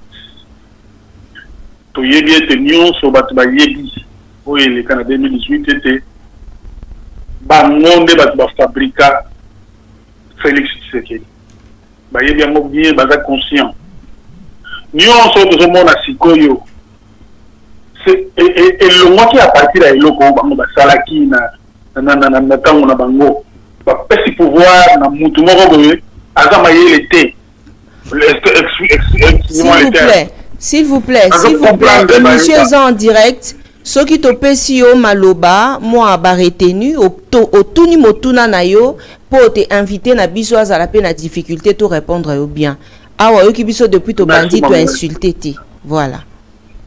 To yebi ete nion sur bat bayebi, oye le en 2018 ete, bangonde bat ba fabrika Félix Tshisekedi. Bayebi yango bien, baza conscient. Nion sur de ce monde à Sikoyo. Et le mois qui a parti là, il y a salaki na tango na bango. Pesi pouvoir na mutu moko boye azamaye l'été. S'il vous plaît, émission en direct. Ce qui te pesi yo maloba moi ba retenu au tuni motuna na yo pour te inviter na biso azala pe na difficulté to répondre yo bien. Awa yo ki biso depuis to bandit to insulter te. Voilà.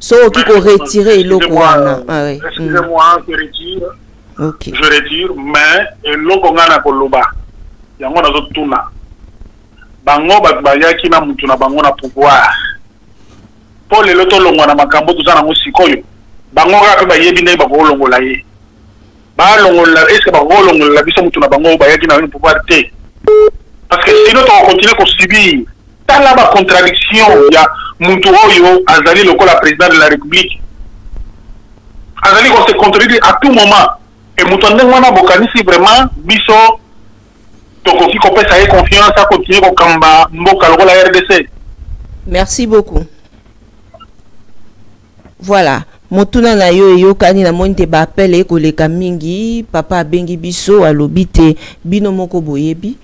So qui ko retirer le quoi. Excusez-moi, je retire. Okay. Je retire, mais l'oko ngana koloba. Yango na zotuna. Bango batbayaki na mutu na bango na pouvoir. Pour le loto longo na makambo tuzana ngo sikoyo. Bango ka ba yebi ne ba ko longo la ye. Ba longo la est-ce ba ko longo la biso mutu na bango bayaki na pouvoir te. Parce que sinon on continue à subir. Tant la ba contradiction ya mutu oyo azali lokola président de la République. Azali ko se contredire à tout moment. Et Moutondé Mwana Bokanisi vraiment biso tokoki kopesa ye confiance à continuer ko kamba mboka lokola RDC. Merci beaucoup. Voilà. Motuna na yo yo kani na monte ba appel ko leka mingi papa bengi biso alobite bino moko boyebi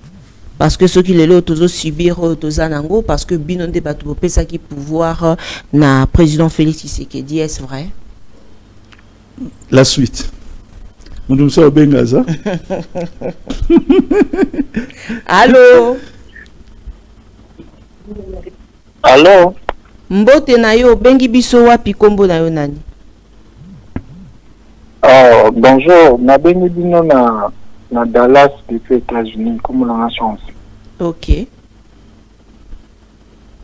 parce que ceux qui les tozo subir tozanango parce que bino nde batu pesa ki pouvoir na président Félix Tshisekedi, est-ce vrai? La suite. Moudoumsa Bengaza. Allô? Allô? Mbote na yo bengi biso wapi kombo na yo nani? Oh, bonjour, na bengi bino na Dallas depuis États-Unis comme la chance. OK.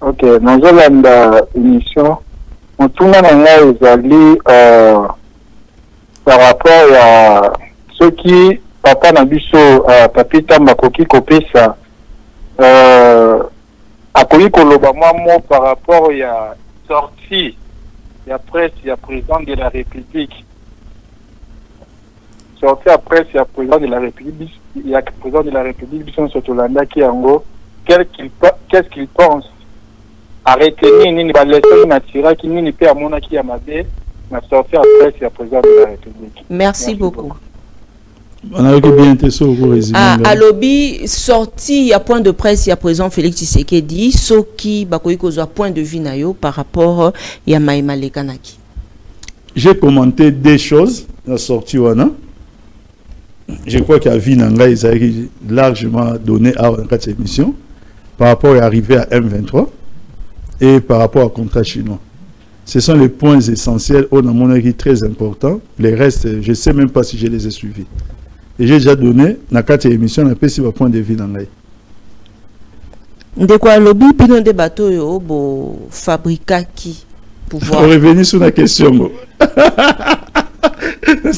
OK, nazolanda émission. Motuna na nga ezali par rapport à ce qui papa na biso Papi Tamba koki kopesa akoki koloba mwa par rapport à sortie ya presse ya président de la République. Sortie à presse ya président de la République, il y a président de la République biso Sotolanda qui ango qu'est-ce qu'il pense à retenir nini ba leçon natira qui nini pe amona ki ya mabe. Sorti après, c'est le président de la République. Merci beaucoup. On a bien été sur le résumé. À lobby, sorti, il y a point de presse, il y a président Félix Tshisekedi, ce qui a point de vue par rapport à Maïma Lekanaki. J'ai commenté des choses, la sortie Wana. Je crois qu'il y a Vinanga, ils ont largement donné à cette émission par rapport à l'arrivée à M23 et par rapport au contrat chinois. Ce sont les points essentiels au mon avis très importants. Les restes, je ne sais même pas si je les ai suivis. Et j'ai déjà donné, dans 4 émissions, un petit point de vue dans l'œil. De quoi lobby, puis des bateaux, yo, fabrica qui pouvoir. On revenir sur la question. Ce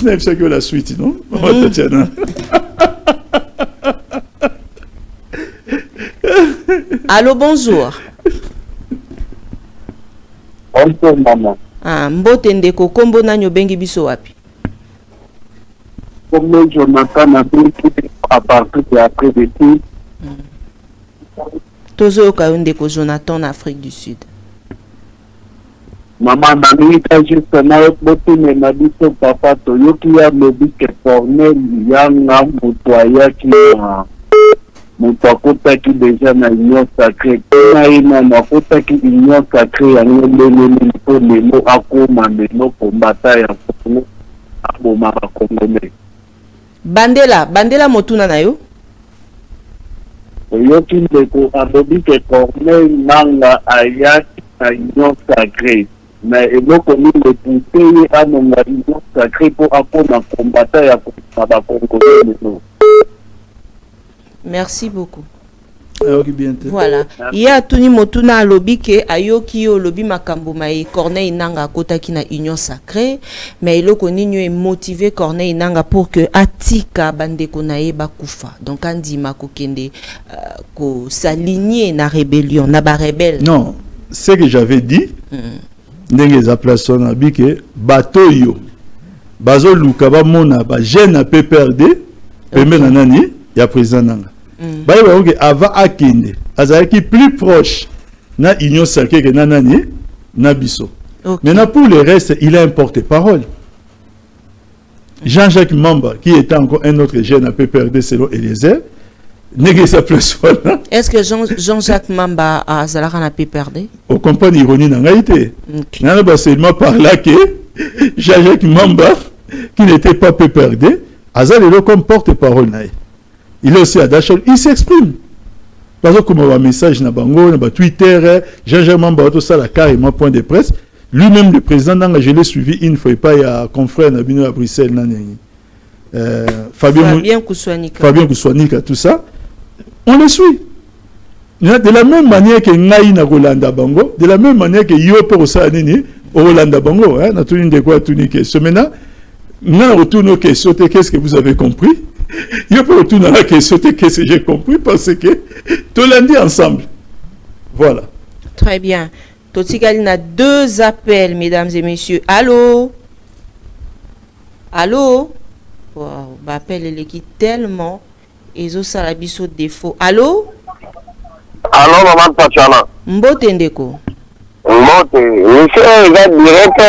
n'est pas que la suite, non? Allô, bonjour. Bonjour, maman. Mbote ndeko kombo nanyo bengi biso wapi? Comme Jonathan a dit à partir de après de tout. Tozo ndeko Jonathan en Afrique du Sud. Maman, Namita juste na bote me na biso papa to yoki ya lobi ke formel yanga mutoya ki Moutakuta qui déjà na union sacrée. Kuna ina mafuta qui union sacrée ya ngombe pour les mots akoma meno combattant ya Congo aboma Congolais. Bandela motuna na yo. Yo qui me alobi que Corneille Nanga aya à union sacrée. Mais il faut qu'on le bouteille à mon union sacrée pour apprendre à combattre et à combattre. Merci beaucoup. Bien voilà. Il y a Tuni Motuna alobi ke ayoki yo lobi makambo mai Corneille Nanga kota ki na union sacrée, mais il ko ninyo est motivé Corneille Nanga pour que atika bande konae bakufa. Donc andi makokende ko s'aligner na rébellion na ba rebelle. Non, ce que j'avais dit ndenge za place na bike bato yo bazo luka ba mona ba jeune a PPRD pembe na nani ya président Nanga. Avant Akinde, azaki plus proche na union sacrée que nanani na biso. Maintenant pour le reste, il a un porte-parole. Jean-Jacques Mamba, qui était encore un autre jeune à PPRD selon Eliezer, n'est sa place. Est-ce que Jean-Jacques Mamba a Zalara na PPRD? On comprend l'ironie dans l'haïté. Nana ba seulement par là que Jean-Jacques Mamba, qui n'était pas PPRD, azalelo comme porte-parole naï. Il est aussi à Dachau, il s'exprime. Parce que comme un message na bango, na Twitter, Jean-Jacques Mamba tout ça la carrément point de presse. Lui-même le président Nanga, je l'ai suivi une fois, pas il y a confrère Nabino à Bruxelles, Fabien Kousouanika, tout ça. On le suit. De la même manière que Naï na Rolanda Bango, de la même manière que Yopo Osanini, Rolanda Bango, hein, na tout une de quoi tout une question. Maintenant, on retourne aux questions, qu'est-ce que vous avez compris? Il faut retourner à la question, qu'est-ce que j'ai compris, parce que tout lundi ensemble. Voilà. Très bien. Totigali a 2 appels, mesdames et messieurs. Allô? Allô? Wow, l'appel est qui tellement. Ils ont ça la biseau défaut. Allô? Allô, maman Tatiana. Mbote ndeko. Mbote. Monsieur, il va direct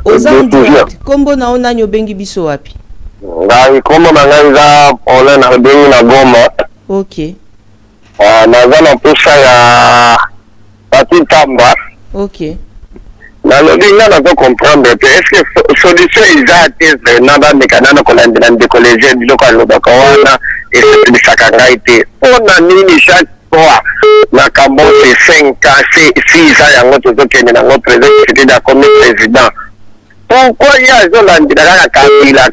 aux direct. Kombo na ona nyobengi biso wapi? Ngai kombo na ngai za ole na bengi na Goma. Ok. Naza na pesa ya Pati Tamba. Ok. Na lobi nga na to comprendre que est-ce que solution izate na ba mekanana ko landela ndikoleje biloko alobaka wana et c'est du sakangaite. On a nini chaque fois na kambo c'est 5 ans, 6 ans yango to kende na notre président comme président. Pourquoi il y a Zolandila Kabila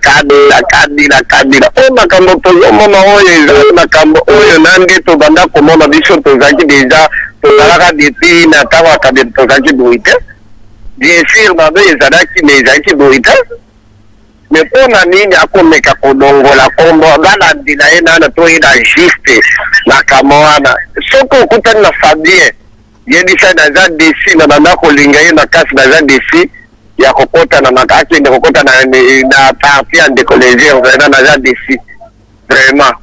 oh makambo tozo mona oyo makambo oyo nandi to banda komona biso tozaki déjà tozalaka depuis na tawa kabila tozaki boite bien sûr mabe ezalaki mais ezalaki boite mais pona nini akomeka kodongola kombo balandila ye nana toyina juste na kamoana soko okutani na Fabien yebisa naza desi na banda kolinga ye na kasi naza desi ya kokota na makaki de kokota na parti en décollégé vraiment naza défi vraiment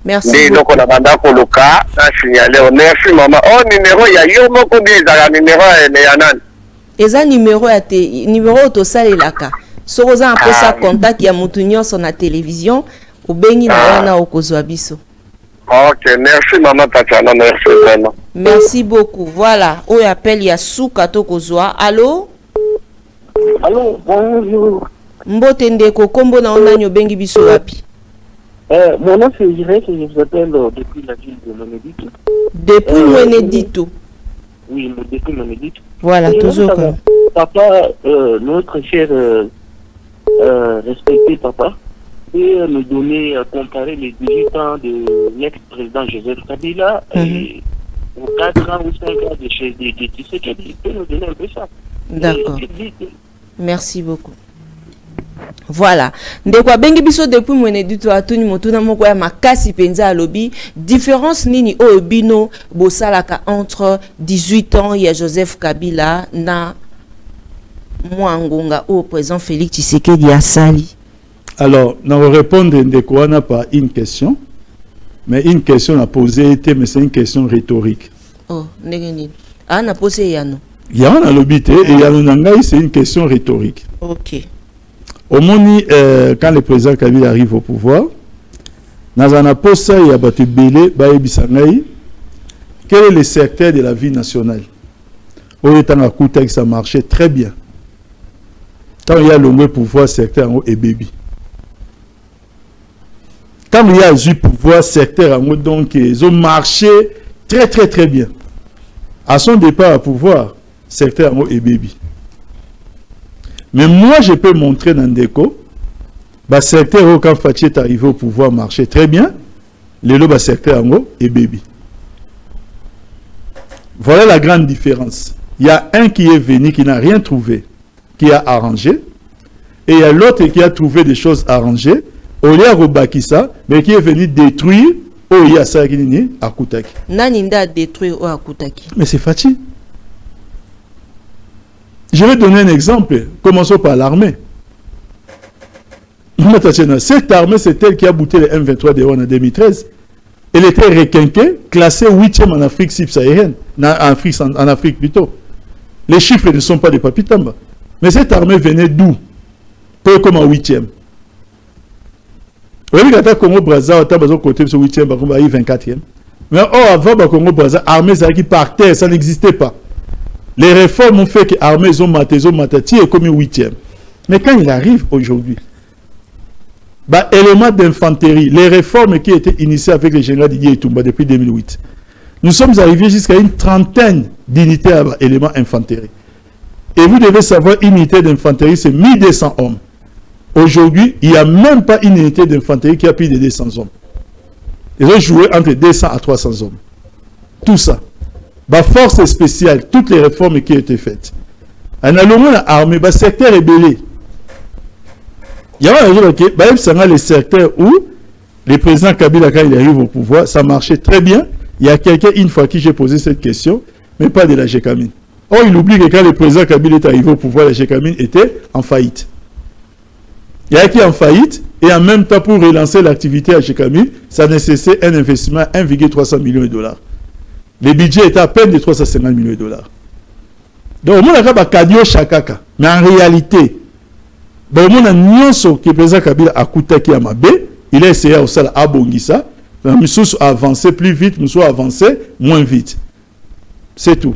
merci donc on a banda koloka na signaler merci maman oh numéro ya yo moko bien za numéro ya nan eza numéro ya te numéro to salelaka sokoza un peu ça contact ya mutu nyonso na télévision obengi na wana okozwa biso. OK, merci maman Tatiana, merci vraiment. Merci beaucoup. Voilà, on appelle ya Souka tokozwa. Allô? Allô, bonjour. Mbote ndeko kombo na ona nyobengi biso wapi? Mon nom c'est Irek et je vous appelle depuis la ville de Monédito. Depuis Monédito. Oui, depuis Monédito. Voilà, toujours. Papa, notre cher respecté papa, peut nous donner, comparer les 18 ans de l'ex-président Joseph Kabila et aux 4 ans ou 5 ans de chez Tshisekedi. Il peut nous donner un peu ça. D'accord. Merci beaucoup. Voilà. Ndekwa bengi biso depuis Monédito atuni motuna moko ya makasi penza alobi différence nini o bino bosalaka entre 18 ans ya Joseph Kabila na Mwangonga au président Félix Tshisekedi asali. Alors, nous répondre ndekwana par une question, mais une question à poser mais c'est une question rhétorique. Oh, nengeni. Ah na posé yano. Yana lobité et yano nangai c'est une question rhétorique. OK. Au moni quand le président Kabila arrive au pouvoir, nazana posa ya batu belé baebisangai quel est le secteur de la vie nationale. Au étant à Koutek ça marchait très bien. Quand il y a le pouvoir secteur en haut et baby. quand il y a eu pouvoir secteur, donc ils ont marché très très très bien. À son départ à pouvoir, secteur et baby. Mais moi, je peux montrer dans Ndeko, le secteur quand Fatih est arrivé au pouvoir marcher très bien, le secteur et baby. Voilà la grande différence. Il y a un qui est venu, qui n'a rien trouvé, qui a arrangé, et il y a l'autre qui a trouvé des choses arrangées, au lieu de Bakissa, mais qui est venu détruire au Yassa Guinée à Koutaki. Naninda détruire au Koutaki. Mais c'est Fatih. Je vais donner un exemple. Commençons par l'armée. Cette armée, c'est elle qui a bouté les M23 de en 2013. Elle était requinquée, classée 8e en Afrique subsaharienne, en Afrique plutôt. Les chiffres ne sont pas des papitamba. Mais cette armée venait d'où? Peu comme en 8e. Oui, quand le Congo-Brazza, on a côté de ce 8e, on a 24e. Mais avant le Congo-Brazza, l'armée qui partait, ça n'existait pas. Les réformes ont fait que l'armée, ils ont maté, est comme 8e. Mais quand il arrive aujourd'hui, élément d'infanterie, les réformes qui étaient initiées avec le général Didier Itumba depuis 2008, nous sommes arrivés jusqu'à une trentaine d'unités à éléments infanterie. Et vous devez savoir, une unité d'infanterie, c'est 1200 hommes. Aujourd'hui, il n'y a même pas une unité d'infanterie qui a plus de 200 hommes. Ils ont joué entre 200 à 300 hommes. Tout ça. Force spéciale, toutes les réformes qui ont été faites. En allant à l'armée, le secteur est belé. Il y a les secteurs où le président Kabila, quand il arrive au pouvoir, ça marchait très bien. Il y a quelqu'un, une fois qui j'ai posé cette question, mais pas de la Gécamine. Or, il oublie que quand le président Kabila est arrivé au pouvoir, la Gécamine était en faillite. Il y a qui en faillite, et en même temps, pour relancer l'activité à Gécamine, ça nécessitait un investissement de 1,3 million de dollars. Le budget était à peine de 350 millions de dollars. Donc, on a cadio chakaka. Mais en réalité, on a nyonso que le président Kabila a coûté à Mabé, il a essayé au sala à Bongissa, nous sommes avancés plus vite, nous sommes avancés moins vite. C'est tout.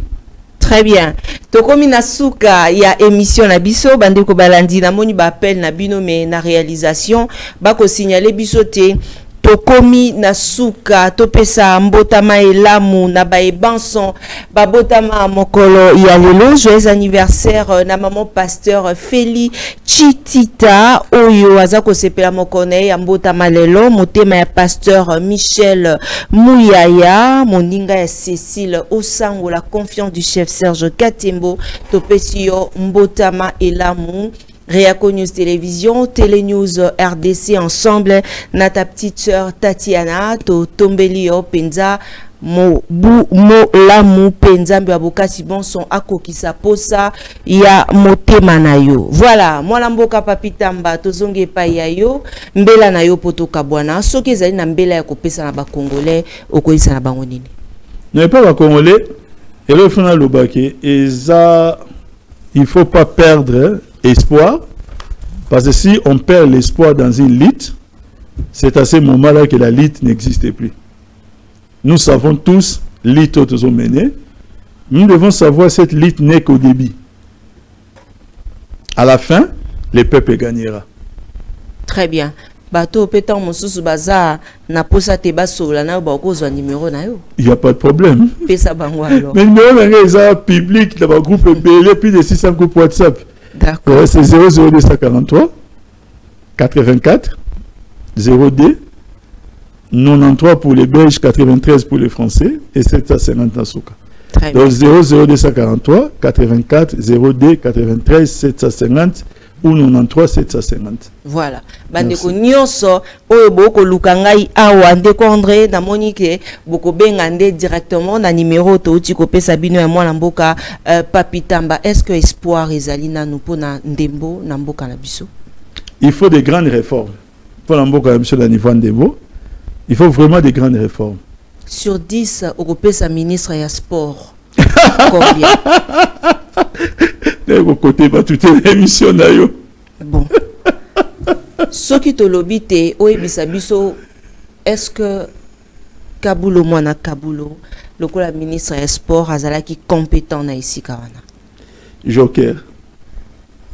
Très bien. Tokomi Nasuka, il y a émission na biso, bandeko balandi na moni ba appel na bino mais na réalisation, bako signaler bisoté. Tokomi Nasuka, topesa mbotama elamu na baebanson, babotama mokolo ya lelo, joyeux anniversaire na maman pasteur Feli Chitita, oyo azako sepela mokone ya mbotama lelo, motema ya pasteur Michel Mouyaya, moninga ya Cécile Osango, la confiance du chef Serge Katembo, topesi yo mbotama elamu. Réaco News Télévision, Télénews RDC ensemble, na ta petite sœur Tatiana, to Tombelio Penza, mo lamu Penza, mbabokasi bon son ako ki sa posa, ya motema na yo. Voilà, moi lamboka papitamba, tozonge pa ya yo, mbela na yo poto kabwana, soki ezali na mbela ya kopesa na ba Congolais, okoyisa na bango nini? Non, pas ba Congolais, et le fona lobake, et ça, il faut pas perdre espoir, parce que si on perd l'espoir dans une lutte, c'est à ce moment-là que la lutte n'existe plus. Nous savons tous, lutte autres ont mené, nous devons savoir cette lutte n'est qu'au début. À la fin, le peuple gagnera. Très bien. Bato pétan mosusu baza na posa te basola na ba kozwa numéro na yo. Il y a pas de problème. Pesa bango alors. Mais le numéro est public dans le groupe BL plus de 600 groupes WhatsApp. D'accord. C'est 00243 84 02 93 pour les Belges, 93 pour les Français et 750 dans Souka. Donc 00243 84 02 93 750 ou 93 750. Voilà. Bandeko nyonso oyo boko lukangai awa ndeko André na monike boko bengande directement na numéro to uti kopesa bino ya mwana mboka Papitamba. Est-ce que espoir ezali na nous pona ndembo na mboka na biso? Il faut des grandes réformes. Pour la mboka na biso na niveau ndembo, il faut vraiment des grandes réformes. Sur 10 okopesa ministre ya sport. Combien? Côté ba toute l'émission na yo. Bon. Ce qui te lobite oyebisa biso, est-ce que Kabulo mwana Kabulo lokola ministre ya sport azalaki compétent na ici kawana? Joker.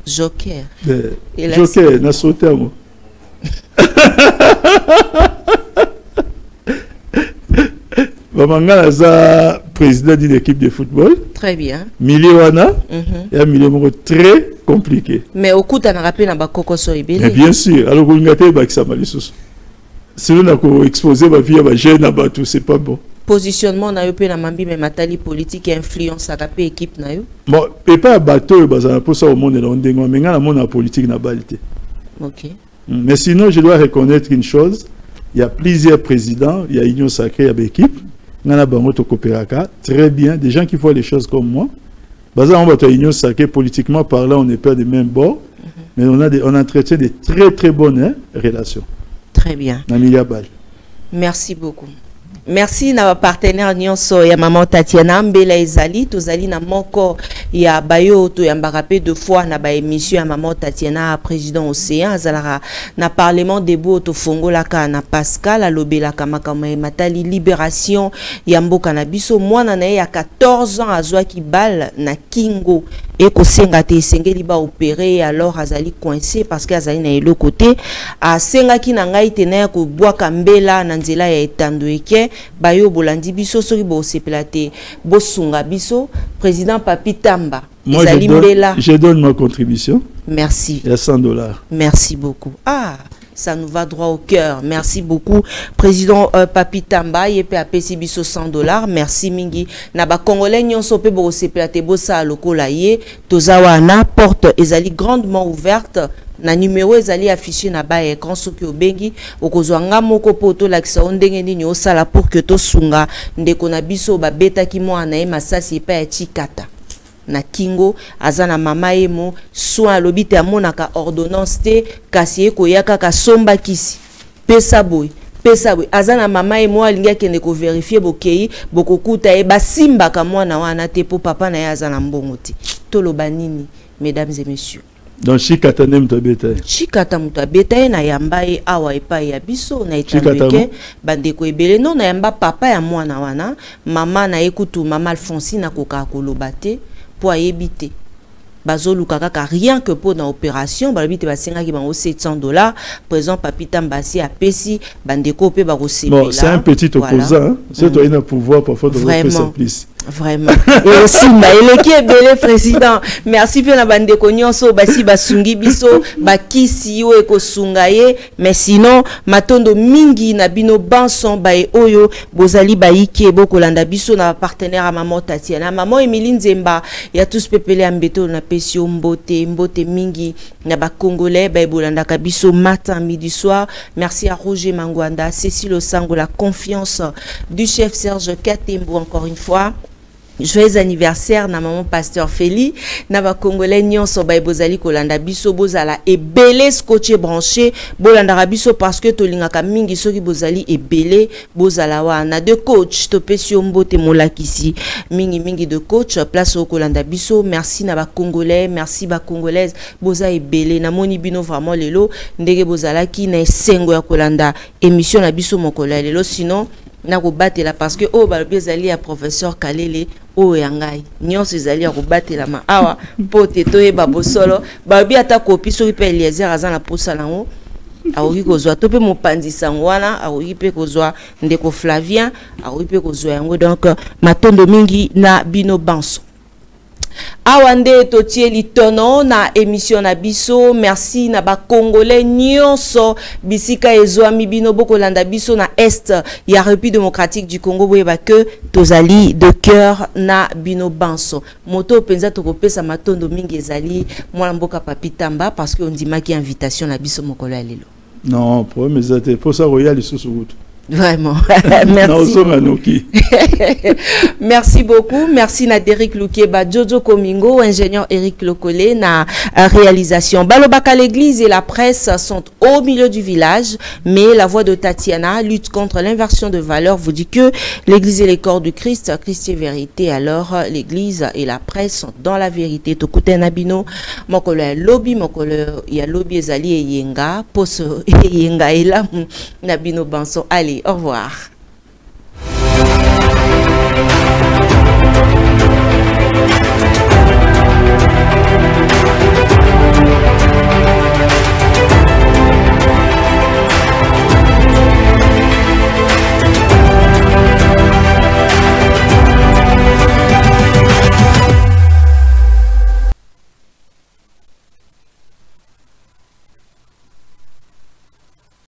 Joker. Joker na sauté moi. Bamanga est président d'une équipe de football. Très bien. Miliwana, et un milieu très compliqué. Mais au coup, tu as rappelé na bakoko so ibele. Mais bien sûr, alors vous n'avez pas ça malisus. Si on a exposé ma vie à ma jeune abatou, c'est pas bon. Positionnement na yo pe na mambi mais matali politique et influence à la équipe na yo. Bon, et pas bateau bazana pour ça au monde là on dengo mais ngana monde politique na balité. OK. Mais sinon, je dois reconnaître une chose, il y a plusieurs présidents, il y a Union Sacrée, il y a l'équipe, ngana bango to coopéraka, très bien, des gens qui voient les choses comme moi. Bazana on va Union Sacrée politiquement parlant, on n'est pas des mêmes bords, mais on entretient des très bonnes relations. Très bien. Merci beaucoup. Merci na partenaire nyonso ya maman Tatiana Mbela ezali tozali na moko ya bayo to ya mbarape de fois na ba émission ya maman Tatiana président Océan azalara na parlement debout to fongolaka na Pascal alobelaka makambo matali libération ya mboka na biso mwana na ya 14 ans azwa ki bal na kingo et ko senga te sengeli ba opérer alors azali coincé parce que azali na elo côté a senga ki na ngai tena ko bwaka mbela na nzela ya etando eke bayo bolandi biso soki bo sepelate bo sunga biso président Papi Tamba. Moi je donne ma contribution. Merci. Il y a $100. Merci beaucoup. Ah, ça nous va droit au cœur. Merci beaucoup président Papi Tamba yepe apesi biso $100. Merci mingi na ba congolais nyonso pe bo sepelate bo sa lokola ye tozawa na porte ezali grandement ouverte. Na numéro ezali affiché na ba écran soki obengi okozwa nga moko poto lakisa ondenge nini osala pour que to sunga ndeko na biso ba beta ki mwana e masasi pa ya chikata na kingo azana mama emo soin lobite amonaka ordonnance te kasi ekoyaka ka somba kisi pesa boy azana mama emo alinga kende ko vérifier bokei bokokuta e basimba ka mwana wana te po papa na ya azana mbongo te toloba nini mesdames et messieurs. Donc Chikata muta beta. Chikata muta beta na yamba e awa epa ya biso na etambeke bandeko ebele non na yamba papa ya mwana wana mama na ekutu mama Alphonsine akoka koloba te po ayebite bazoluka kaka rien que pour dans opération balobite basenga ki bango $700 présent Papi Tamba si apesi bandeko pe ba recevoir. Bon, c'est un petit opposant, hein? C'est toi il a pouvoir parfois de faire ça plus. Vraiment. Et aussi, il est belé président. Merci pour la bande de nyonso basi basungi biso bakisi yo eko sungaye mais sinon matondo mingi na bino banson bae oyo bozali baiki boko landa biso na partenaire à maman Tatiana maman Emilie Nzemba ya tous pepele ambeto na pesio mbote mingi na ba congolais bae bolanda ka biso matin midi soir. Merci à Roger Mangwanda, Cécile Osango, la confiance du chef Serge Katembo encore une fois. Joyeux anniversaire na maman pasteur Feli na ba congolais nyonso ba bozali kolanda biso bozala ebele scotché branché bolanda biso parce que tolingaka mingi soki bozali ebele bozala wana de coach to pesio mbote molakisi mingi de coach place au kolanda biso. Merci na ba congolais, merci ba congolaise boza ebele na moni bino vraiment lelo ndenge bozala ki na esengo ya kolanda émission na biso mokola lelo sinon na kobatela parce que oh balobi ezali ya professeur Kalele oh yangai nyonso ezali ya kobatela ma awa pote toyeba bosolo balobi ata kopi soki pe Eliezer aza na posa nango aoki kozwa to pe mopanzi sango wana aoki pe kozwa ndeko Flavien aoki pe kozwa yango donc matondo mingi na bino banso. Awande totie litono na émission na biso. Merci na ba congolais nyonso bisika ezwami bino boko landa biso na est ya République démocratique du Congo boyeba que tozali de cœur na bino banso moto penza tokopesa matondo mingi ezali mwana mboka Papi Tamba parce que on dit maki invitation na biso mokolo ya lelo. Non, problème ezate pour ça royal sous. Vraiment. Merci. Merci beaucoup. Merci na Derek Lukeba, Jojo Komingo, ingénieur Eric Lokole, na réalisation. Balobaka, l'église et la presse sont au milieu du village, mais la voix de Tatiana lutte contre l'inversion de valeurs vous dit que l'église et les corps du Christ, Christ est vérité. Alors, l'église et la presse sont dans la vérité. Tokute Nabino, mokolo ya lobby, mokolo ya lobby ezali yenga, pose yenga ela Nabino Banso. Allez, au revoir.